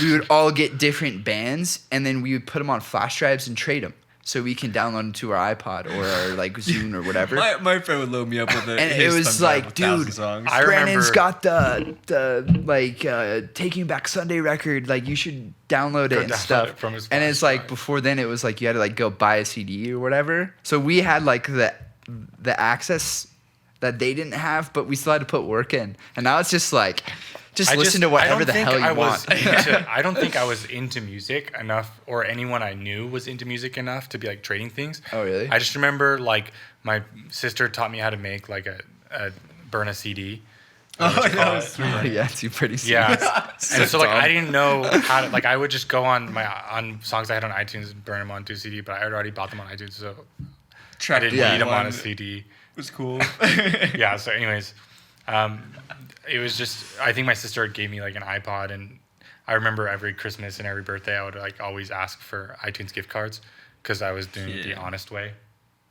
we would all get different bands and then we would put them on flash drives and trade them so we can download them to our iPod or our like Zune or whatever. my friend would load me up with it. And it was like, dude, songs. I Brandon's remember- got the like Taking Back Sunday record. Like you should download it and download stuff. it from his And it's flash like drive. before then it was like you had to like go buy a CD or whatever. So we had like the access that they didn't have, but we still had to put work in. And now it's just like listen to whatever the hell you want. I don't think I was into music enough, or anyone I knew was into music enough to be like trading things. Oh, really? I just remember like my sister taught me how to make like a burn a CD. Oh, What you that call was it. Yeah, it's pretty Yeah, serious. and so like dumb. I didn't know how to like I would just go on songs I had on iTunes and burn them onto CD, but I had already bought them on iTunes, so I didn't Yeah. need them on a One CD. was cool. Yeah. So, anyways, it was just I think my sister gave me like an iPod, and I remember every Christmas and every birthday I would like always ask for iTunes gift cards because I was doing it the Yeah. honest way.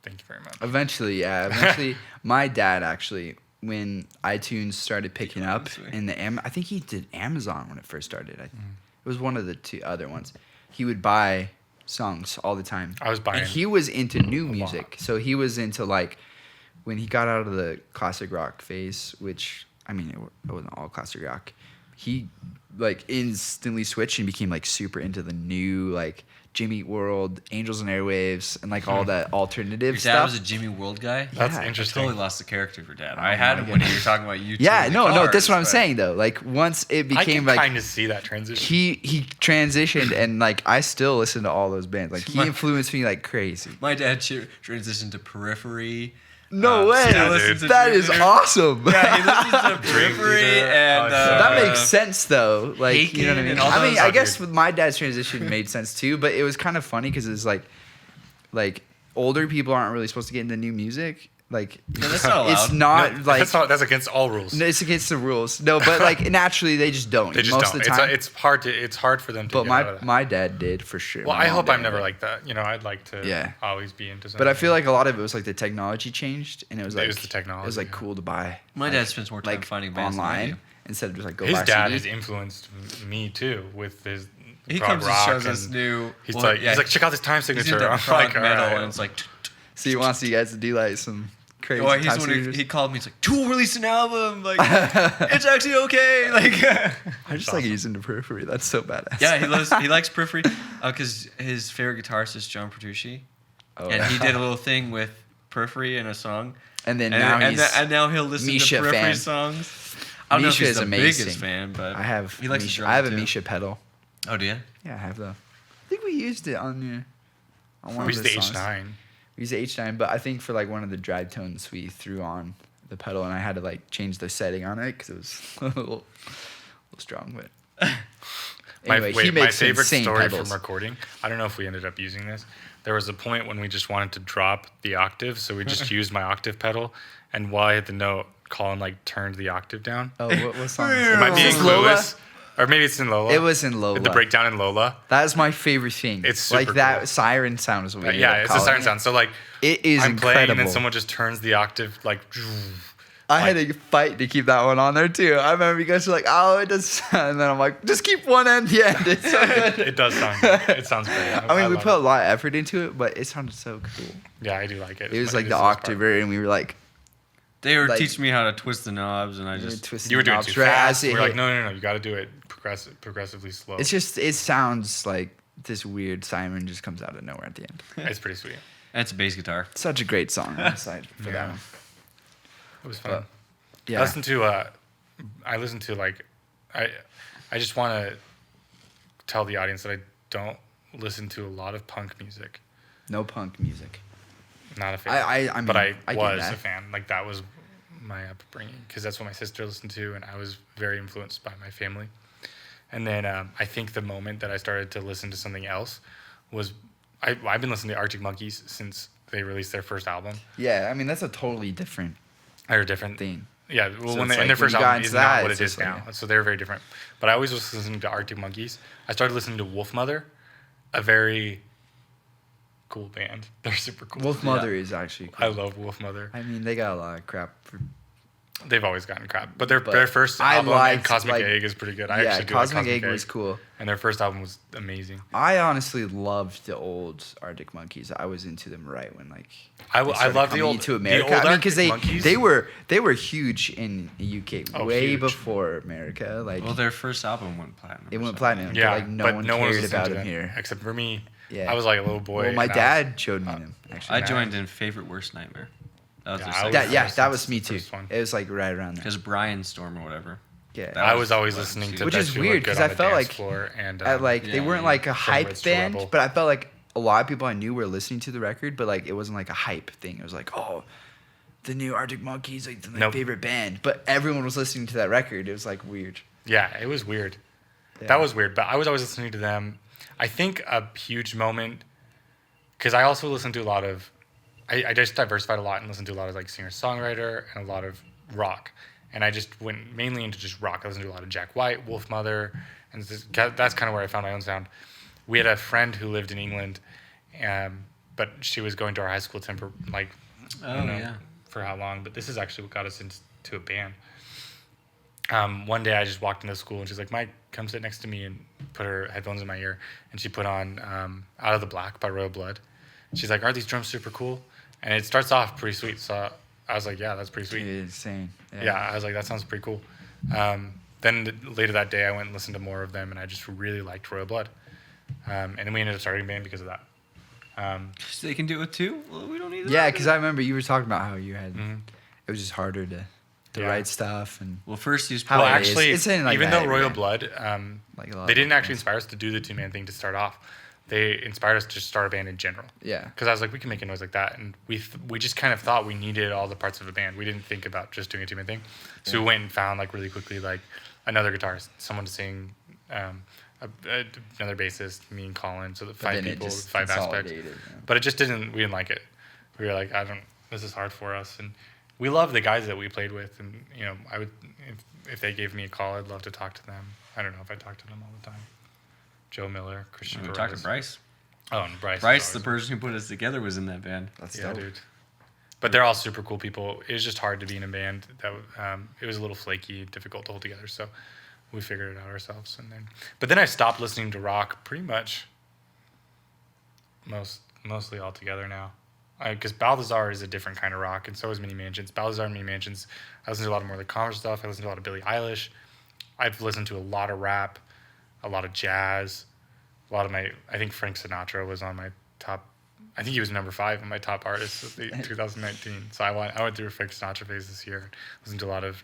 Thank you very much. Eventually, yeah. Eventually, my dad actually, when iTunes started picking up in the I think he did Amazon when it first started. It was one of the two other ones. He would buy songs all the time. I was buying and he was into new a music. lot. So he was into like when he got out of the classic rock phase, which I mean it wasn't all classic rock. He like instantly switched and became like super into the new like Jimmy Eat World, Angels and Airwaves, and like all that alternative Your dad stuff. was a Jimmy World guy. That's Yeah, I interesting. totally lost the character for dad. Oh I had my him when you were talking about YouTube. Yeah, no, cars, that's what I'm but- saying though. Like once it I became can like kind of see that transition. he transitioned and like I still listen to all those bands. Like he My- influenced me like crazy. My dad transitioned to Periphery. No way. yeah, dude. That is awesome. Yeah, he listens to Dream Periphery Theater. and Oh, shit. That makes sense though. Like Haken you know what I mean? and all I mean, those I are guess good. my dad's transition made sense too, but it was kind of funny because it's like older people aren't really supposed to get into new music. Like Yeah, that's not it's allowed. not like that's against all rules. it's against the rules. No, but like naturally they just don't. They just most don't. of the time. It's hard for them to. but get out of that. my dad did for sure. Well, My I mom hope I'm didn't, never but- like that. You know, I'd like to Yeah. always be into something. But I feel like a lot of it was like the technology changed, and it was It like was the technology, It was like yeah. cool to buy. My like, dad spends more time like finding bands than I online do. instead of just like go his buy dad CD. has influenced me too with his. He prog comes and rock shows us new. He's well, like yeah, he's like check out this time he's signature. into I'm prog like, all metal, right. and it's like. So he wants you guys to do like some crazy. Well, he's time when signatures. he called me. He's like, "Tool released an album. Like, it's actually okay." Like, I just like using the periphery. That's so badass. yeah, he likes Periphery because his favorite guitarist is John Petrucci, Oh, and he did a little thing with Periphery in a song. And then And, now and, he's. and now he'll listen Misha to Periphery fan. songs. I don't know if Misha he's is the amazing. biggest fan, but I have. he likes Misha, the I have a drum, too. Misha pedal. Oh, do you? Yeah, I have the. I think we used it on one We of used the the songs. H9. We used the H9, but I think for like one of the drive tones we threw on the pedal, and I had to like change the setting on it because it was a little strong. But anyway, he My makes favorite insane story pedals. from recording. I don't know if we ended up using this. There was a point when we just wanted to drop the octave, so we just used my octave pedal, and while I hit the note, Colin like turned the octave down. Oh, what song? is It that? might be Is in this Lola? Clueless, or maybe it's in Lola. It was in Lola. The breakdown in Lola. That is my favorite thing. It's like super that cool. siren sound is what we Yeah, ended up it's a calling siren it. sound. So like It is I'm playing, and incredible. then someone just turns the octave like. I had to fight to keep that one on there too. I remember you guys were like, "Oh, it does," and then I'm like, "Just keep one end, the end." It's so good. It does sound good. It sounds great. I mean, we love put a it. lot of effort into it, but it sounded so cool. Yeah, I do like it. It was It's like the best part. octaver, and we were like, They were Like- teaching me how to twist the knobs, and I we were just twisting You were the doing knobs too right fast. as it We were like, hit. no, you got to do it progressively slow. It's just it sounds like this weird Simon just comes out of nowhere at the end. It's pretty sweet. and it's a bass guitar. Such a great song on the side for that Yeah. one. It was fun. But, yeah, I listen to like, I just want to tell the audience that I don't listen to a lot of punk music. no punk music. Not a fan. I mean, but I get was that. a fan. Like that was my upbringing because that's what my sister listened to, and I was very influenced by my family. And then I think the moment that I started to listen to something else was I've been listening to Arctic Monkeys since they released their first album. Yeah, I mean that's a totally different They're different. thing. Yeah, well, So when it's and like their when first you got album into is that, not what it's it is just like- now. So they're very different. But I always was listening to Arctic Monkeys. I started listening to Wolf Mother, a very cool band. They're super cool. Wolf Mother is actually cool. I love Wolf Mother. I mean, they got a lot of crap. They've always gotten crap, but their But first I album, liked, Cosmic like- Egg, is pretty good. I Yeah, actually do Cosmic like Egg was cool. and their first album was amazing. I honestly loved the old Arctic Monkeys. I was into them right when like I they love started the coming old to America. The old I mean, because Arctic Monkeys. they were huge in the UK Oh, way huge. before America. Like Well, their first album went platinum. it or went something. platinum. yeah, but, like no one was cared listening about to them them, here. except for me. Yeah. I was like a little boy. Well, my and I dad showed me them. Actually, I joined in Favorite Worst Nightmare. That was Yeah, their I second was- that. Yeah, first- that was me too. first one. It was like right around there. Because Brian Storm or whatever. Yeah, that I was always Well, listening to Which Bet is You Look weird, Good 'cause on I the felt Dance like floor and at like they yeah, weren't yeah. like a From hype Rich to band, Rebel. but I felt like a lot of people I knew were listening to the record, but like it wasn't like a hype thing. It was like, oh, the new Arctic Monkeys, like my Nope. favorite band, but everyone was listening to that record. It was like weird. yeah, it was weird. Yeah. That was weird, but I was always listening to them. I think a huge moment, because I also listened to a lot of, I just diversified a lot and listened to a lot of like singer-songwriter and a lot of rock. And I just went mainly into just rock. I listened to a lot of Jack White, Wolf Mother, and that's kind of where I found my own sound. We had a friend who lived in England, but she was going to our high school I don't know yeah. for how long, but this is actually what got us into to a band. One day I just walked into school and she's like, Mike, come sit next to me, and put her headphones in my ear, and she put on Out of the Black by Royal Blood. She's like, aren't these drums super cool? And it starts off pretty sweet. So I was like, yeah, that's pretty sweet. Dude, insane. Yeah, I was like, that sounds pretty cool. Then later that day, I went and listened to more of them, and I just really liked Royal Blood. And then we ended up starting a band because of that. So they can do it too? Well, we don't need Yeah, that. because I remember you were talking about how you had Mhm. it was just harder to Yeah. write stuff and Well, first you just How play. Well, it is. actually, It's in like even that though Royal every Blood, like a lot they of didn't actually bands. inspire us to do the two-man thing to start off. They inspired us to start a band in general. Yeah. Because I was like, we can make a noise like that, and we just kind of thought we needed all the parts of a band. We didn't think about just doing a two-man thing, so we went and found like really quickly like another guitarist, someone to sing, another bassist, me and Colin, so the But 5 then it people, just 5 aspects. consolidated, yeah. But it just didn't. We didn't like it. We were like, this is hard for us, and we love the guys that we played with, and I would if they gave me a call, I'd love to talk to them. I don't know if I talk to them all the time. Joe Miller, Christian. We Perez. talked to Bryce. Oh, and Bryce. Bryce, is the always- person who put us together, was in that band. That's Yeah, dope. dude. But they're all super cool people. It was just hard to be in a band. It was a little flaky, difficult to hold together. So we figured it out ourselves. But then I stopped listening to rock pretty much mostly altogether now. Because Balthazar is a different kind of rock, and so is Mini Mansions. Balthazar and Mini Mansions, I listen to a lot more of the Converse stuff. I listen to a lot of Billie Eilish. I've listened to a lot of rap, a lot of jazz, a lot of I think Frank Sinatra was on my top. I think he was number 5 on my top artists of the 2019. So I went through a Frank Sinatra phase this year. Listened to a lot of,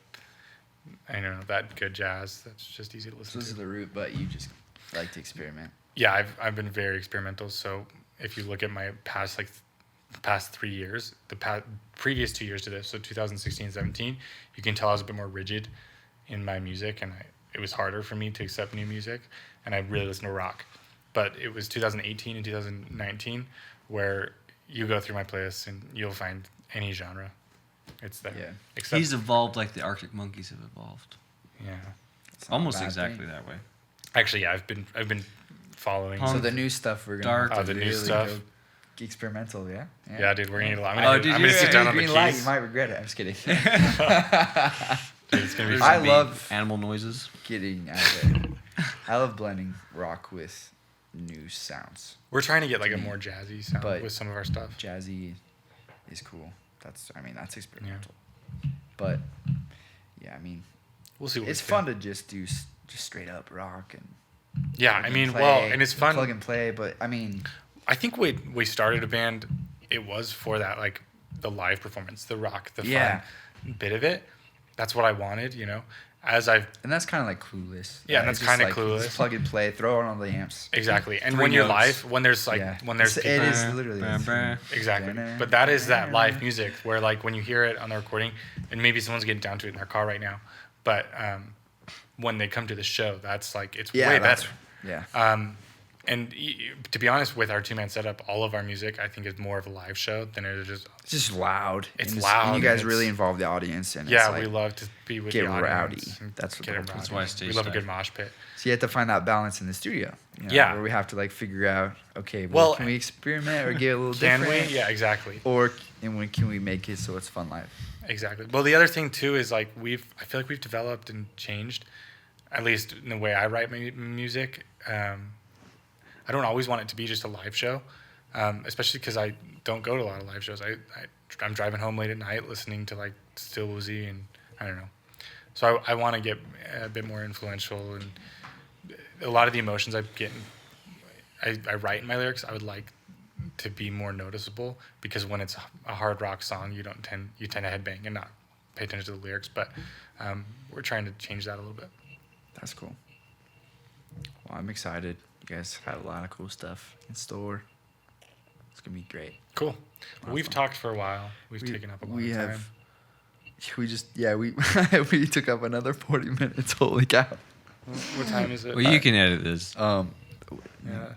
I don't know, that good jazz. That's just easy to So listen this to. is the root, but you just like to experiment. Yeah, I've been very experimental. So if you look at my past 3 years, previous 2 years to this, so 2016, 17, you can tell I was a bit more rigid in my music, and it was harder for me to accept new music, and I really listened to rock. But it was 2018 and 2019 where you go through my playlists and you'll find any genre. It's there. Yeah. Except, He's evolved like the Arctic Monkeys have evolved. yeah. It's not a Almost bad exactly thing. that way. Actually, yeah, I've been following. So the new stuff we're gonna Dark. have to Oh, the new really stuff. go experimental, yeah. Yeah, dude, we're gonna need a lot. Oh, I'm did gonna you- sit down on the Green light, keys. you might regret it. I'm just kidding. Dude, it's gonna be There's I gonna be love- animal noises. Getting out there. I love blending rock with new sounds. We're trying to get like a more jazzy sound But- with some of our stuff. Jazzy is cool. That's experimental. But yeah, I mean, We'll see what it's we can. fun to just do just straight up rock and Yeah, plug I and mean, play, well, and it's fun. plug and play. But I mean, I think we started a band. It was for that, like the live performance, the rock, the Yeah. fun bit of it. That's what I wanted, As I've and that's kind of like Clueless. Yeah, and that's it's just kinda like, Clueless. just plug and play, throw it on the amps. exactly, and Three when you're notes. live, when there's Yeah. when there's It people, is literally exactly. But that is that live music where like when you hear it on the recording, and maybe someone's getting down to it in their car right now, but when they come to the show, that's like it's Yeah, way that's- better. Yeah. And to be honest, with our 2-man setup, all of our music I think is more of a live show than it is just. It's just loud. It's and loud, And you guys and really it's- involve the audience. And Yeah, it's like, we love to be with get the audience. rowdy. and That's what get the them whole rowdy. That's why stage we love a dive. good mosh pit. So you have to find that balance in the studio. Yeah. Where we have to like figure out, okay, Well, can we experiment or get a little Can different? we? Yeah, exactly. And when can we make it so it's fun live? Exactly. Well, the other thing too is like I feel like we've developed and changed, at least in the way I write my music. I don't always want it to be just a live show, especially because I don't go to a lot of live shows. I'm driving home late at night listening to like Still Woozy and I don't know. So I want to get a bit more influential, and a lot of the emotions I get, I write in my lyrics. I would like to be more noticeable, because when it's a hard rock song, you tend to headbang and not pay attention to the lyrics. But we're trying to change that a little bit. That's cool. Well, I'm excited. You guys have a lot of cool stuff in store. It's gonna be great. Cool. We've Awesome. talked for a while. We've taken up a lot of time. We took up another 40 minutes. Holy cow. What time is it? Well, you can edit this. Yeah.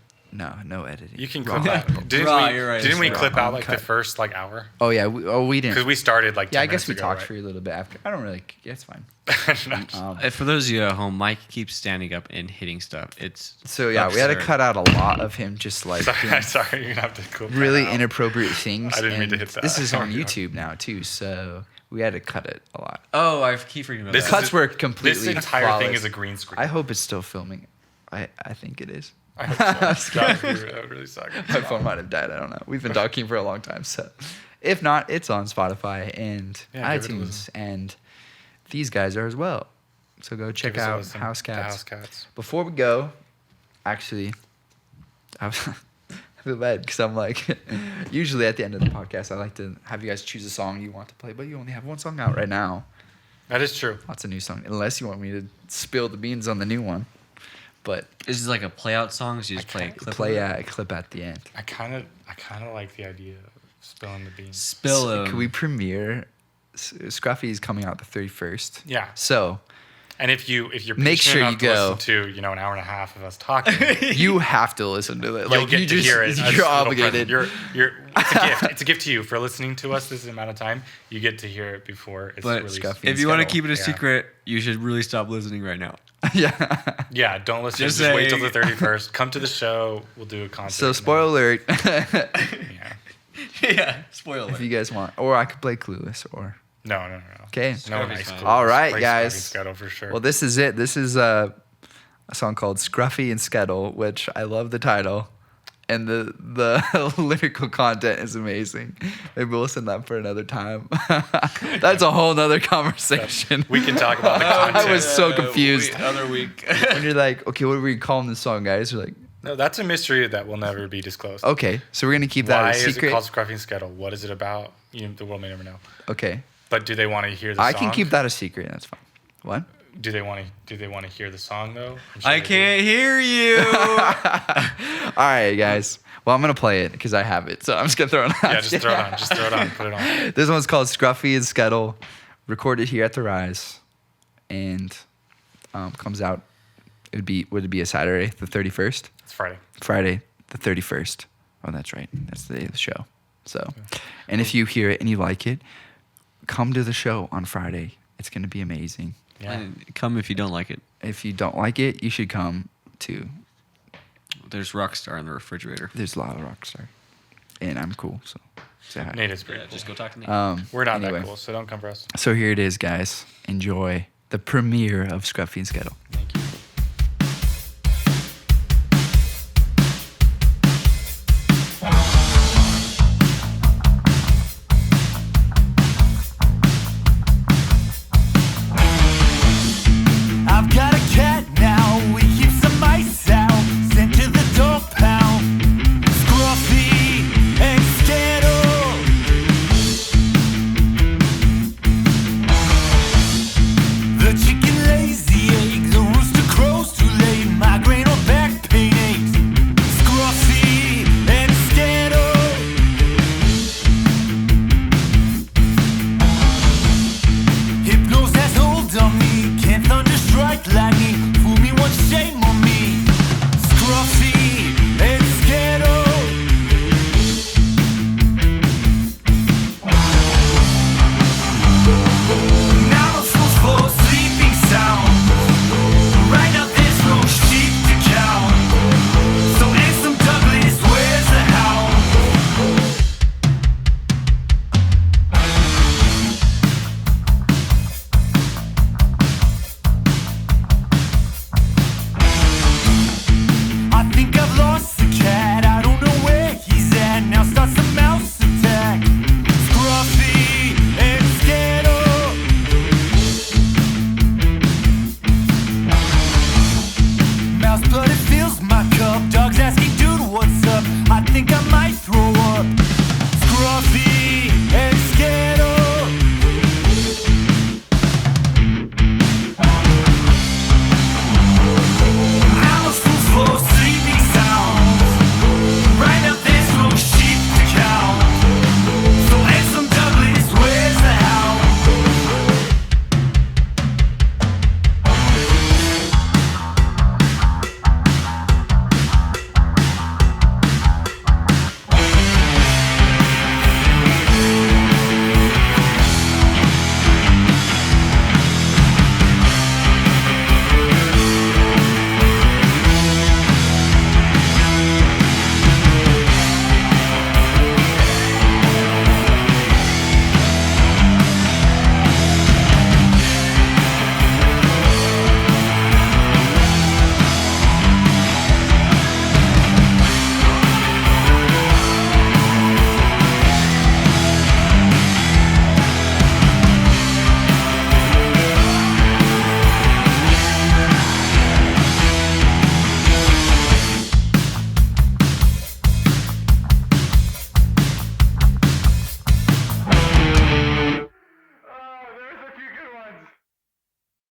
No editing. You can Raw. clip out. Didn't Raw, we? you're right, Didn't we it's clip raw. out like the Uncut. first like hour? Oh yeah. We didn't. Because we started like. 10 Yeah, I guess we minutes ago, talked right? for a little bit after. I don't really. Yeah, it's fine. For those of you at home, Mike keeps standing up and hitting stuff. It's So yeah, we had to absurd. cut out a lot of him just like doing sorry, you're gonna have to clip that really out. inappropriate things. I didn't mean to and hit that. This is on Yeah. YouTube now too, so We had to cut it a lot. Oh, I keep forgetting about This that. Cuts is- were completely This entire flawless. thing is a green screen. I hope it's still filming. I think it is. I hope so. That would really suck. My phone might have died. I don't know. We've been talking for a long time, so if not, it's on Spotify and Yeah, give it a iTunes, listen. and these guys are as well. So go check Give us a out listen. Housecats. The Housecats. Before we go, actually, I feel bad because I'm like, usually at the end of the podcast, I like to have you guys choose a song you want to play, but you only have one song out right now. That is true. Lots of new songs, unless you want me to spill the beans on the new one. But Is this like a play out song? So you just play a clip? play of it? a clip at the end. I kind of like the idea of spilling the beans. Spill So, 'em. Can we premiere? Scruffy is coming out the 31st. Yeah. So And if you're Make patient sure enough you to go. listen to an hour and a half of us talking, you have to listen to it. you'll Like get you to just, hear it. as a you're little obligated. present. It's a gift. It's a gift to you for listening to us this amount of time. You get to hear it before it's But released. Scuffy if you want to Scuttle. keep it a Yeah. secret, you should really stop listening right now. Yeah. Yeah, don't listen. Just Just wait till saying. the 31st. Come to the show. We'll do a concert. So and then- spoiler alert. Yeah. Yeah, spoiler. if you guys want, or I could play Clueless, or No. okay. No Scruffy's nice. fine. Clues. All right, Play guys. Scruffy Scuttle for sure. Well, this is it. This is a song called Scruffy and Skettle, which I love the title. And the lyrical content is amazing. Maybe we'll send that for another time. That's a whole nother conversation. we can talk about the content. I was so confused. Other week. When you're like, okay, what are we calling this song, guys? You're like, No, that's a mystery that will never be disclosed. okay, so we're gonna keep that Why a is it secret. called Scruffy and Scuttle? What is it about? The world may never know. Okay, But do they want to hear the I song? can keep that a secret. That's fine. What? Do they want to hear the song though? I'm sure I they do. can't hear you. All right, guys. Well, I'm gonna play it because I have it, so I'm just gonna throw it on. Yeah, just throw it on. Just throw it on. Put it on. This one's called Scruffy and Skettle, recorded here at the Rise, and comes out. Would it be a Saturday, the 31st? It's Friday. Friday, the 31st. Oh, that's right. That's the day of the show. So, and if you hear it and you like it, come to the show on Friday. It's gonna be amazing. Yeah. And come if you don't like it. If you don't like it, you should come too. There's Rockstar in the refrigerator. There's a lot of Rockstar, and I'm cool. So, say hi. Nate is pretty Yeah, cool. just go talk to Nate. We're not anyway. that cool, so don't come for us. So here it is, guys. Enjoy the premiere of Scruffy and Skettle. Thank